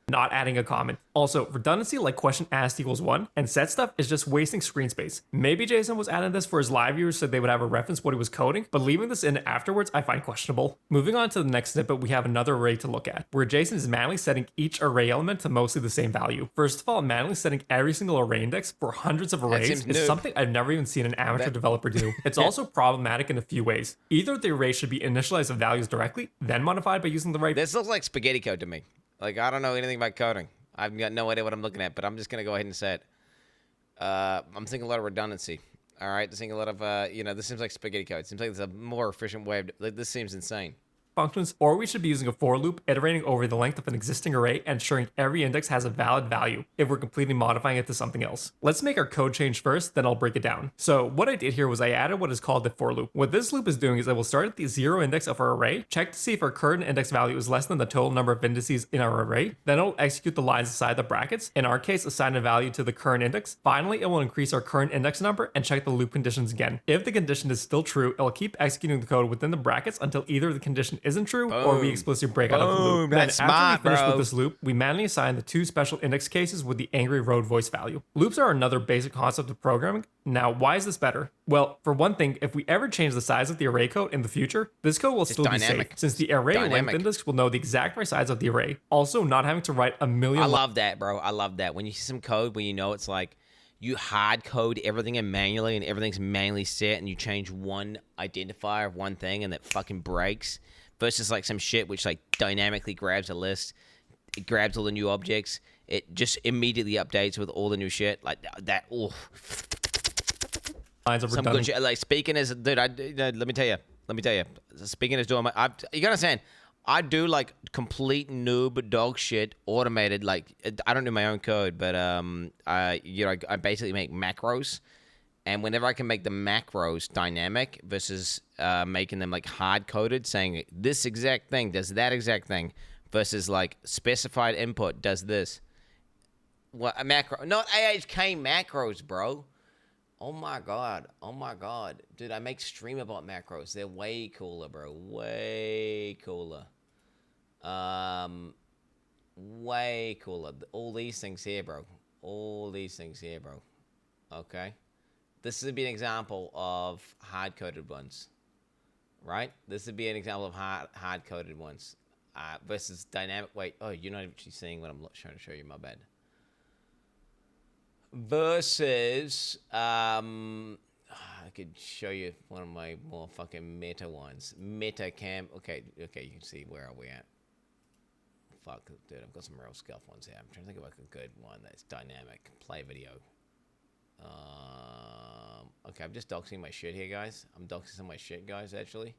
S2: Not adding a comment. Also, redundancy like question asked equals 1 and set stuff is just wasting screen space. Maybe Jason was adding this for his live viewers so they would have a reference what he was coding, but leaving this in afterwards I find questionable. Moving on to the next snippet, we have another array to look at, where Jason is manually setting each array element to mostly the same value. First of all, manually setting every single array index for hundreds of arrays is something I've never even seen an amateur developer do. It's also problematic in a few ways. Either the array should be initialized with values directly, then modified by using the right...
S1: This looks like spaghetti code to me. Like, I don't know anything about coding. I've got no idea what I'm looking at, but I'm just going to go ahead and say it. I'm thinking a lot of redundancy. All right? Thinking a lot of, this seems like spaghetti code. It seems like there's a more efficient way of... Like, this seems insane.
S2: Functions, or we should be using a for loop, iterating over the length of an existing array and ensuring every index has a valid value if we're completely modifying it to something else. Let's make our code change first, then I'll break it down. So what I did here was I added what is called the for loop. What this loop is doing is it will start at the 0 index of our array, check to see if our current index value is less than the total number of indices in our array, then it'll execute the lines inside the brackets, in our case assign a value to the current index. Finally, it will increase our current index number and check the loop conditions again. If the condition is still true, it will keep executing the code within the brackets until either the condition isn't true or we explicitly break out of the loop. Then after we finish with this loop, we manually assign the 2 special index cases with the angry road voice value. Loops are another basic concept of programming. Now, why is this better? Well, for one thing, if we ever change the size of the array code in the future, this code will still be safe, since the array length index will know the exact right size of the array. Also, not having to write a million...
S1: I love that, bro. I love that. When you see some code where you know it's like, you hard code everything in manually and everything's manually set and you change one identifier of one thing and that fucking breaks, versus like some shit which like dynamically grabs a list, it grabs all the new objects, it just immediately updates with all the new shit like that. Oh, some good shit. Like speaking as dude, let me tell you, speaking as doing my, you gotta understand, I do like complete noob dog shit automated. Like I don't do my own code, but I basically make macros. And whenever I can make the macros dynamic versus making them like hard-coded, saying this exact thing does that exact thing, versus like specified input does this. What a macro, not AHK macros, bro. Oh my god, dude, I make streamabot macros. They're way cooler, bro. Way cooler. Way cooler. All these things here, bro. Okay. This would be an example of hard-coded ones, right? This would be an example of hard-coded ones versus dynamic. Wait, oh, you're not actually seeing what I'm trying to show you. My bad. Versus, I could show you one of my more fucking meta ones. Meta cam. Okay, you can see where are we at. Fuck, dude, I've got some real scuff ones here. I'm trying to think of like a good one that's dynamic. Play video. Okay, I'm just doxing my shit here, guys. I'm doxing some of my shit, guys, actually.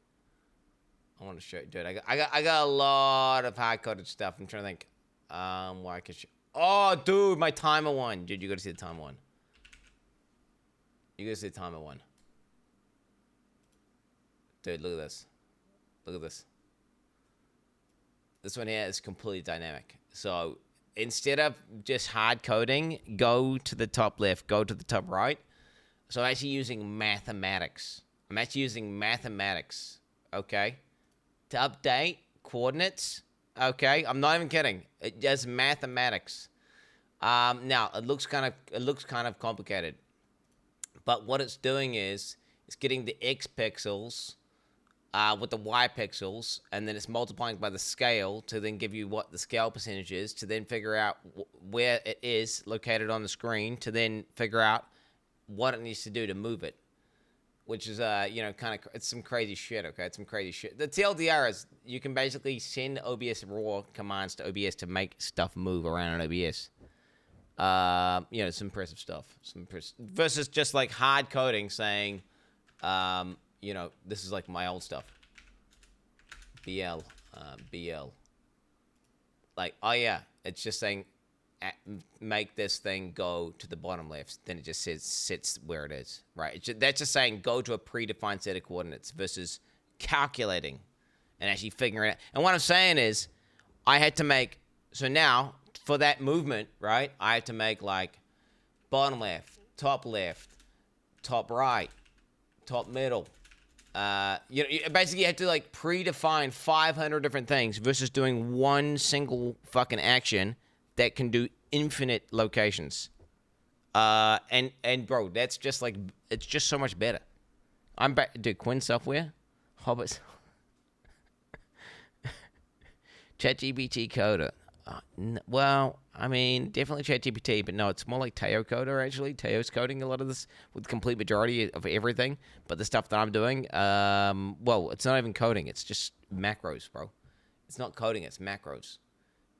S1: I want to show you, dude. I got a lot of hard-coded stuff. I'm trying to think where I could show. Oh, dude, my timer one. Dude, you got to see the timer one. You got to see the timer one. Dude, look at this. Look at this. This one here is completely dynamic. So instead of just hard coding, go to the top left, go to the top right. So I'm actually using mathematics. Okay? To update coordinates. Okay, I'm not even kidding. It does mathematics. Now it looks kind of complicated, but what it's doing is it's getting the X pixels with the Y pixels, and then it's multiplying by the scale to then give you what the scale percentage is, to then figure out where it is located on the screen, to then figure out what it needs to do to move it, which is, it's some crazy shit, okay? It's some crazy shit. The TLDR is you can basically send OBS raw commands to OBS to make stuff move around in OBS. Some impressive stuff. Versus just like hard coding saying, this is like my old stuff. BL. Like, oh yeah, it's just saying, make this thing go to the bottom left. Then it just sits where it is, right? That's just saying go to a predefined set of coordinates versus calculating and actually figuring it out. And what I'm saying is, I had to make, so now for that movement, right? I had to make like bottom left, top right, top middle. Basically you have to like predefine 500 different things versus doing one single fucking action that can do infinite locations. And bro, that's just like, it's just so much better. I'm back to Quin Software, Hobbits, ChatGPT coder. Well, I mean, definitely ChatGPT, but no, it's more like Teo coder, actually. Teo's coding a lot of this with the complete majority of everything. But the stuff that I'm doing, it's not even coding. It's just macros, bro. It's not coding. It's macros.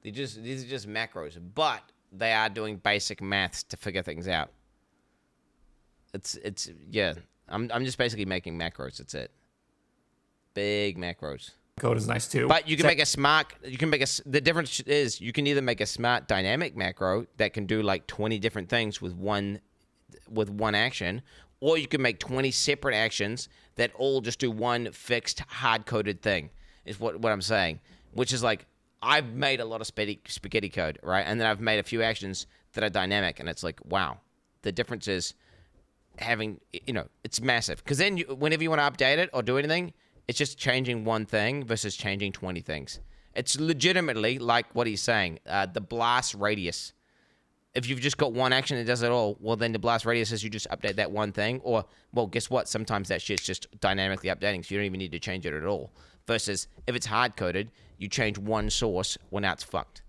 S1: These are just macros. But they are doing basic maths to figure things out. I'm just basically making macros. That's it. Big macros.
S2: Code is nice too.
S1: But you can the difference is you can either make a smart dynamic macro that can do like 20 different things with one action, or you can make 20 separate actions that all just do one fixed hard-coded thing, is what I'm saying. Which is like, I've made a lot of spaghetti code, right? And then I've made a few actions that are dynamic, and it's like, wow. The difference is having, it's massive. Because then whenever you want to update it or do anything, it's just changing one thing versus changing 20 things. It's legitimately like what he's saying, the blast radius. If you've just got one action that does it all, well, then the blast radius is you just update that one thing. Or, well, guess what? Sometimes that shit's just dynamically updating, so you don't even need to change it at all. Versus if it's hard-coded, you change one source, well, now it's fucked.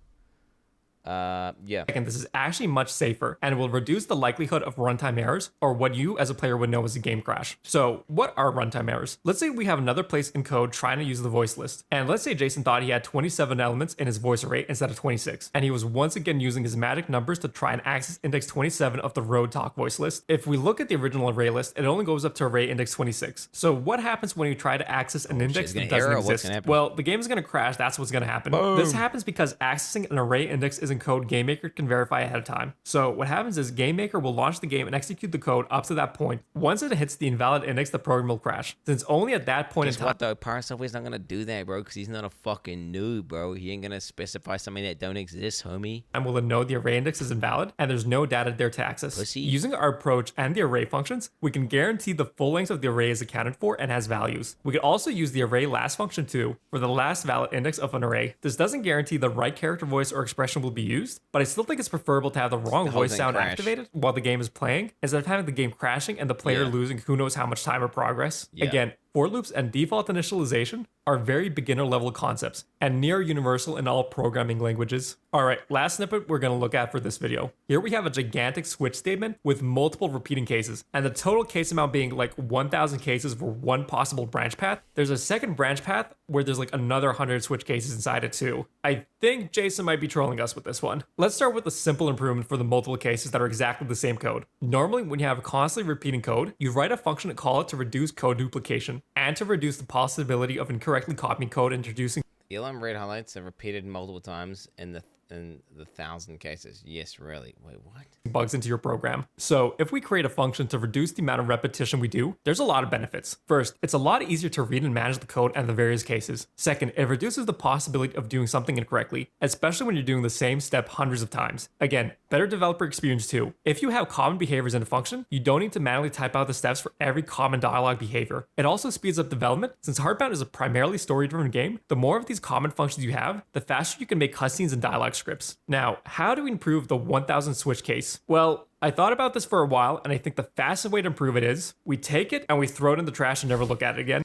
S1: Yeah.
S2: And this is actually much safer and will reduce the likelihood of runtime errors, or what you as a player would know as a game crash. So what are runtime errors? Let's say we have another place in code trying to use the voice list. And let's say Jason thought he had 27 elements in his voice array instead of 26. And he was once again using his magic numbers to try and access index 27 of the road talk voice list. If we look at the original array list, it only goes up to array index 26. So what happens when you try to access an index that doesn't exist? Well, the game is going to crash. That's what's going to happen. Boom. This happens because accessing an array index isn't code GameMaker can verify ahead of time. So what happens is GameMaker will launch the game and execute the code up to that point. Once it hits the invalid index, the program will crash. Since only at that point in time.
S1: Guess what though? PirateSoftware's not gonna do that, bro, because he's not a fucking noob, bro. He ain't gonna specify something that don't exist, homie.
S2: And will know the array index is invalid and there's no data there to access.
S1: Pussy.
S2: Using our approach and the array functions, we can guarantee the full length of the array is accounted for and has values. We could also use the array last function too for the last valid index of an array. This doesn't guarantee the right character voice or expression will be used, but I still think it's preferable to have the wrong voice sound activated while the game is playing instead of having the game crashing and the player losing who knows how much time or progress. Again, for loops and default initialization are very beginner level concepts and near universal in all programming languages. All right, last snippet we're going to look at for this video. Here we have a gigantic switch statement with multiple repeating cases, and the total case amount being like 1,000 cases for one possible branch path. There's a second branch path where there's like another 100 switch cases inside it too. I think Jason might be trolling us with this one. Let's start with the simple improvement for the multiple cases that are exactly the same code. Normally, when you have constantly repeating code, you write a function to call it to reduce code duplication and to reduce the possibility of incorrectly copying code, introducing
S1: Yellow and red highlights are repeated multiple times in in the 1,000 cases. Yes, really. Wait, what?
S2: Bugs into your program. So if we create a function to reduce the amount of repetition we do, there's a lot of benefits. First, it's a lot easier to read and manage the code and the various cases. Second, it reduces the possibility of doing something incorrectly, especially when you're doing the same step hundreds of times. Again, better developer experience too. If you have common behaviors in a function, you don't need to manually type out the steps for every common dialogue behavior. It also speeds up development. Since Heartbound is a primarily story-driven game, the more of these common functions you have, the faster you can make cutscenes and dialogue scripts. Now, how do we improve the 1000 switch case? Well, I thought about this for a while, and I think the fastest way to improve it is we take it and we throw it in the trash and never look at it again.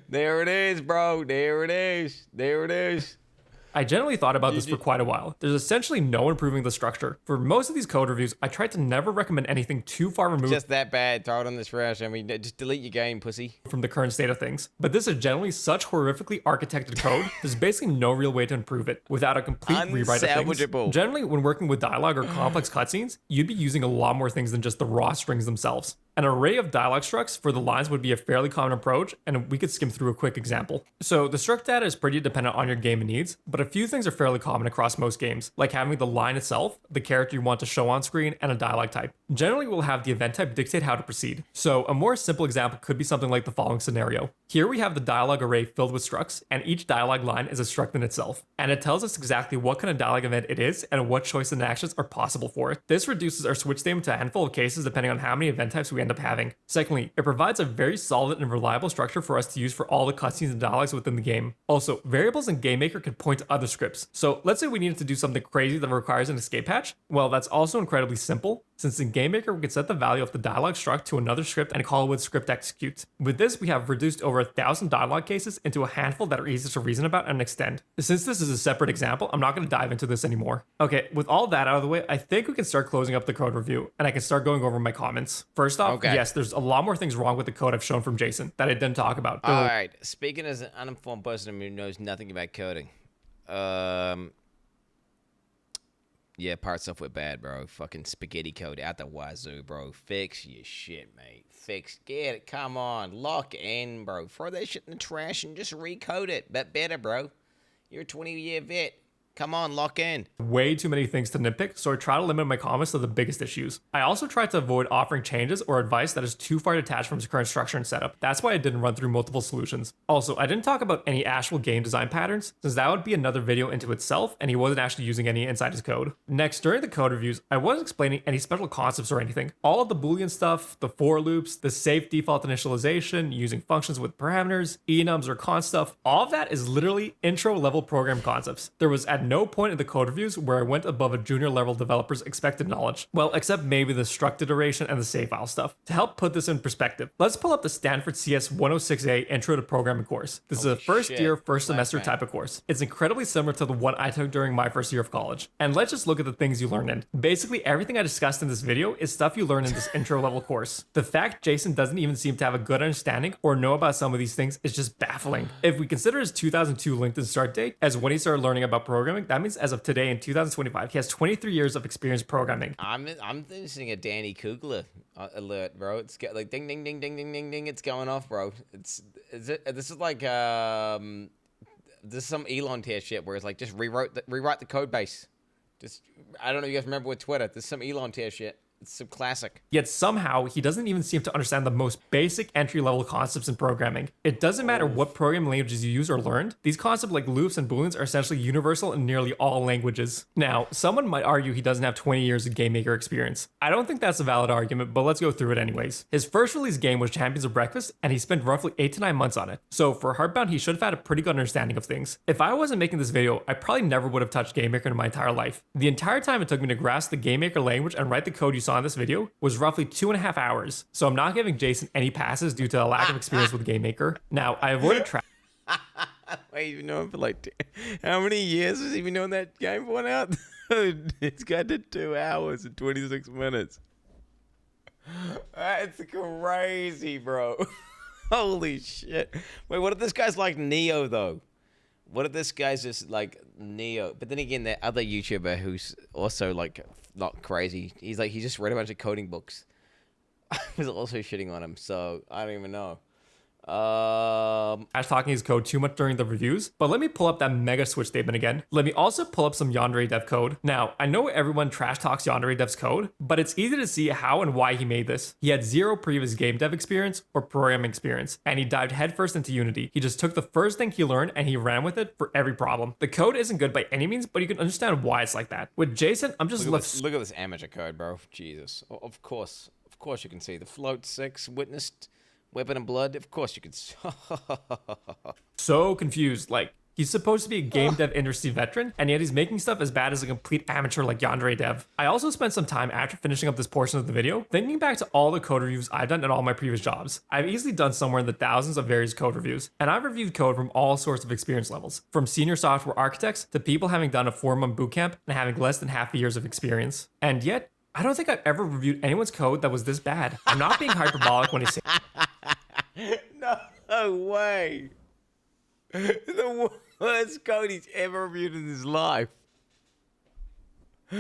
S1: There it is, bro. There it is. There it is.
S2: I generally thought about this for quite a while. There's essentially no improving the structure. For most of these code reviews, I tried to never recommend anything too far removed
S1: Just that bad. Throw it on the trash. I mean, just delete your game, pussy.
S2: from the current state of things. But this is generally such horrifically architected code, there's basically no real way to improve it without a complete rewrite of things.
S1: Unsalvageable.
S2: Generally, when working with dialogue or complex cutscenes, you'd be using a lot more things than just the raw strings themselves. An array of dialogue structs for the lines would be a fairly common approach, and we could skim through a quick example. So the struct data is pretty dependent on your game and needs, but a few things are fairly common across most games, like having the line itself, the character you want to show on screen, and a dialogue type. Generally, we'll have the event type dictate how to proceed. So a more simple example could be something like the following scenario. Here we have the dialogue array filled with structs, and each dialogue line is a struct in itself, and it tells us exactly what kind of dialogue event it is and what choices and actions are possible for it. This reduces our switch statement to a handful of cases depending on how many event types we end up having. Secondly, it provides a very solid and reliable structure for us to use for all the cutscenes and dialogues within the game. Also, variables in GameMaker can point to other scripts. So let's say we needed to do something crazy that requires an escape hatch. Well, that's also incredibly simple, since in GameMaker we can set the value of the dialogue struct to another script and call it with script execute. With this, we have reduced over 1,000 dialogue cases into a handful that are easy to reason about and extend. Since this is a separate example, I'm not going to dive into this anymore. Okay, with all that out of the way, I think we can start closing up the code review, and I can start going over my comments. First off, yes, there's a lot more things wrong with the code I've shown from Jason that I didn't talk about.
S1: All right, speaking as an uninformed person who knows nothing about coding, yeah, PirateSoftware bad, bro. Fucking spaghetti code out the wazoo, bro. Fix your shit, mate. Get it. Come on. Lock in, bro. Throw that shit in the trash and just recode it. But better, bro. You're a 20-year vet. Come on, lock in.
S2: Way too many things to nitpick, so I try to limit my comments to the biggest issues. I also try to avoid offering changes or advice that is too far detached from its current structure and setup. That's why I didn't run through multiple solutions. Also, I didn't talk about any actual game design patterns, since that would be another video into itself, and he wasn't actually using any inside his code. Next, during the code reviews, I wasn't explaining any special concepts or anything. All of the Boolean stuff, the for loops, the safe default initialization, using functions with parameters, enums or const stuff, all of that is literally intro level program concepts. There was at no point in the code reviews where I went above a junior level developer's expected knowledge. Well, except maybe the struct iteration and the save file stuff. To help put this in perspective, let's pull up the Stanford CS 106A Intro to Programming course. This is a first year, first semester type of course. It's incredibly similar to the one I took during my first year of college. And let's just look at the things you learn in. Basically, everything I discussed in this video is stuff you learn in this intro level course. The fact Jason doesn't even seem to have a good understanding or know about some of these things is just baffling. If we consider his 2002 LinkedIn start date as when he started learning about programming, that means as of today in 2025, he has 23 years of experience programming.
S1: I'm listening a Danny Kugler alert, bro. It's got like ding ding ding ding ding ding ding. It's going off, bro. This is like this is some Elon tier shit where it's like just rewrite the code base. Just I don't know if you guys remember with Twitter. There's some Elon tier shit. It's some classic.
S2: Yet somehow, he doesn't even seem to understand the most basic entry-level concepts in programming. It doesn't matter what programming languages you use or learned, these concepts like loops and booleans are essentially universal in nearly all languages. Now, someone might argue he doesn't have 20 years of game maker experience. I don't think that's a valid argument, but let's go through it anyways. His first release game was Champions of Breakfast, and he spent roughly 8 to 9 months on it. So for Heartbound, he should have had a pretty good understanding of things. If I wasn't making this video, I probably never would have touched game maker in my entire life. The entire time it took me to grasp the game maker language and write the code you saw in this video was roughly 2.5 hours. So I'm not giving Jason any passes due to a lack of experience with game maker. Now, I avoided
S1: Wait, you've been knowing for like how many years has he been doing that game for now? It's got to 2 hours and 26 minutes. That's crazy, bro. Holy shit. Wait, what if this guy's like Neo, though? What if this guy's just like Neo? But then again, that other YouTuber who's also like not crazy, he just read a bunch of coding books. I was also shitting on him, so I don't even know.
S2: Trash talking his code too much during the reviews, but let me pull up that mega switch statement again. Let me also pull up some Yandere dev code. Now, I know everyone trash talks Yandere dev's code, but it's easy to see how and why he made this. He had zero previous game dev experience or programming experience, and he dived headfirst into Unity. He just took the first thing he learned and he ran with it for every problem. The code isn't good by any means, but you can understand why it's like that. With Jason, I'm just left.
S1: Look at this amateur code, bro. Jesus. Of course you can see the float 6 witnessed. Weapon and blood, of course you could.
S2: So confused. Like, he's supposed to be a game dev industry veteran, and yet he's making stuff as bad as a complete amateur like Yandere dev. I also spent some time after finishing up this portion of the video thinking back to all the code reviews I've done at all my previous jobs. I've easily done somewhere in the thousands of various code reviews, and I've reviewed code from all sorts of experience levels, from senior software architects to people having done a 4-month bootcamp and having less than half a years of experience. And yet, I don't think I've ever reviewed anyone's code that was this bad. I'm not being hyperbolic when I say
S1: No way. The worst code he's ever reviewed in his life. How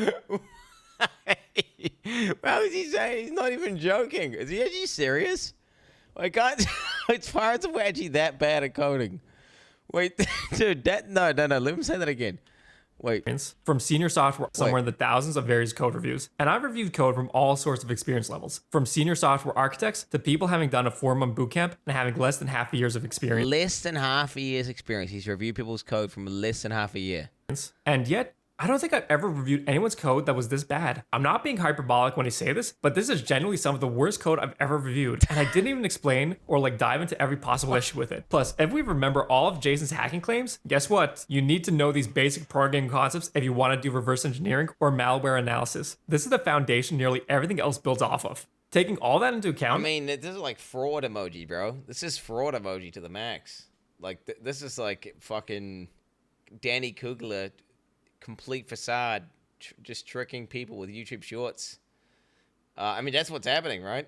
S1: is he saying? He's not even joking. Is he actually serious? I can't. It's PirateSoftware actually that bad at coding. Wait, dude, no. Let me say that again. Wait.
S2: From senior software, somewhere in the thousands of various code reviews. And I've reviewed code from all sorts of experience levels, from senior software architects to people having done a 4-month bootcamp and having less than half a year's of experience.
S1: Less than half a year's experience. He's reviewed people's code from less than half a year.
S2: And yet, I don't think I've ever reviewed anyone's code that was this bad. I'm not being hyperbolic when I say this, but this is genuinely some of the worst code I've ever reviewed. And I didn't even explain or dive into every possible issue with it. Plus, if we remember all of Jason's hacking claims, guess what? You need to know these basic programming concepts if you want to do reverse engineering or malware analysis. This is the foundation nearly everything else builds off of. Taking all that into account.
S1: I mean, this is like fraud emoji, bro. This is fraud emoji to the max. Like, this is like fucking Danny Kugler. Complete facade, just tricking people with YouTube shorts. I mean, that's what's happening, right?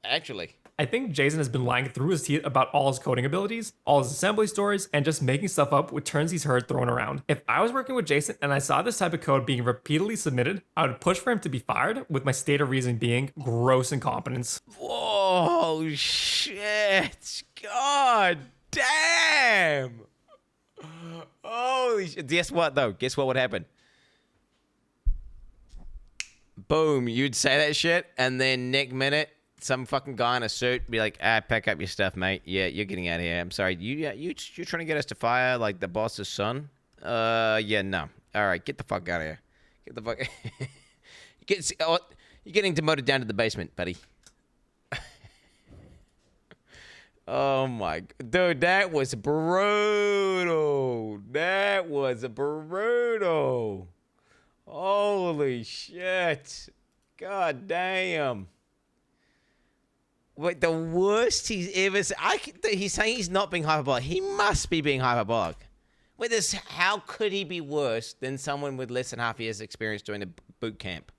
S1: Actually.
S2: I think Jason has been lying through his teeth about all his coding abilities, all his assembly stories, and just making stuff up with terms he's heard thrown around. If I was working with Jason and I saw this type of code being repeatedly submitted, I would push for him to be fired, with my state of reason being gross incompetence.
S1: Whoa, shit. God damn. Holy shit. Guess what, though? Guess what would happen? Boom. You'd say that shit, and then next minute, some fucking guy in a suit be like, pack up your stuff, mate. Yeah, you're getting out of here. I'm sorry. You're trying to get us to fire, like, the boss's son? Yeah, no. All right, get the fuck out of here. Get the fuck... You're getting demoted down to the basement, buddy. Oh my, dude, that was brutal. That was brutal. Holy shit. God damn. Wait, the worst he's ever said. He's saying he's not being hyperbolic. He must be being hyperbolic. Wait, how could he be worse than someone with less than half a year's experience doing a boot camp?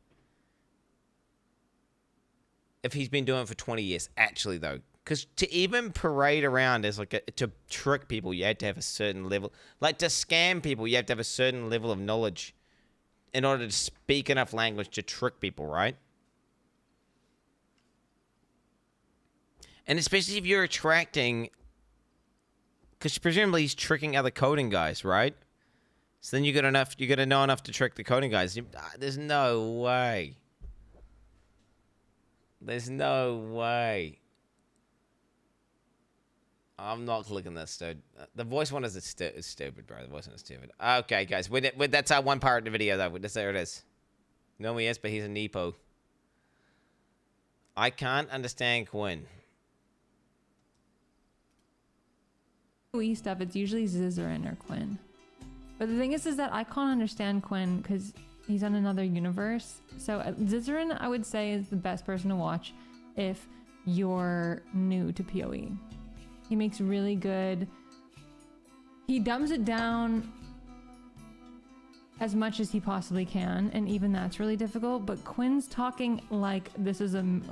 S1: If he's been doing it for 20 years, actually, though. Because to even parade around as to trick people, you had to have a certain level. Like to scam people, you have to have a certain level of knowledge in order to speak enough language to trick people, right? And especially if you're attracting, because presumably he's tricking other coding guys, right? So then you got to know enough to trick the coding guys. There's no way. There's no way. I'm not clicking this, dude. The voice one is stupid, bro. The voice one is stupid. Okay, guys. That's our one part of the video, though. There it is. No, yes, but he's a Nepo. I can't understand Quinn.
S4: Stuff, it's usually Zizarin or Quinn. But the thing is that I can't understand Quinn because he's on another universe. So Zizarin, I would say, is the best person to watch if you're new to PoE. He makes really good... He dumbs it down as much as he possibly can, and even that's really difficult. But Quinn's talking like this is I'm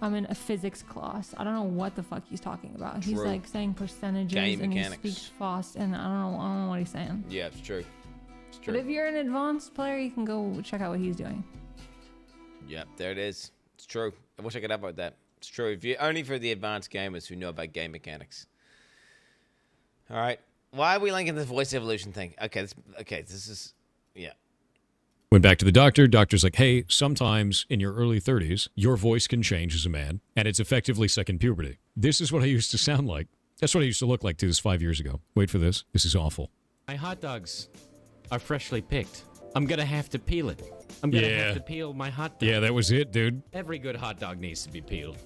S4: in a physics class. I don't know what the fuck he's talking about. True. He's like saying percentages
S1: game
S4: and
S1: mechanics.
S4: He speaks fast, and I don't know what he's saying.
S1: Yeah, it's true. It's true.
S4: But if you're an advanced player, you can go check out what he's doing.
S1: Yep, there it is. It's true. I wish I could upload that. It's true. If you only for the advanced gamers who know about game mechanics. All right. Why are we linking this voice evolution thing? Okay. This is yeah.
S3: Went back to the doctor. Doctor's like, hey, sometimes in your early 30s, your voice can change as a man, and it's effectively second puberty. This is what I used to sound like. That's what I used to look like to this 5 years ago. Wait for this. This is awful.
S5: My hot dogs are freshly picked. I'm gonna have to peel it. I'm gonna have to peel my hot dog.
S3: Yeah, that was it, dude.
S5: Every good hot dog needs to be peeled.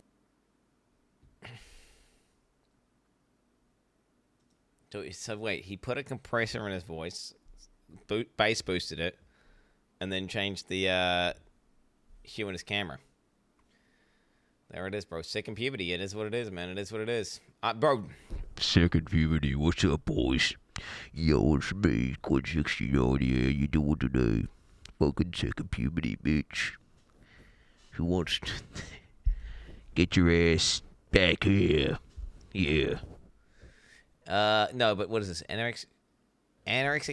S1: So wait, he put a compressor in his voice, bass boosted it, and then changed the hue in his camera. There it is, bro. Second puberty. It is what it is, man. It is what it is. Bro.
S6: Second puberty. What's up, boys? Yo, it's me, Quin 69. Yeah, you doing today? Fucking second puberty, bitch. Who wants to get your ass back here? Yeah.
S1: No, but what is this? Anorexic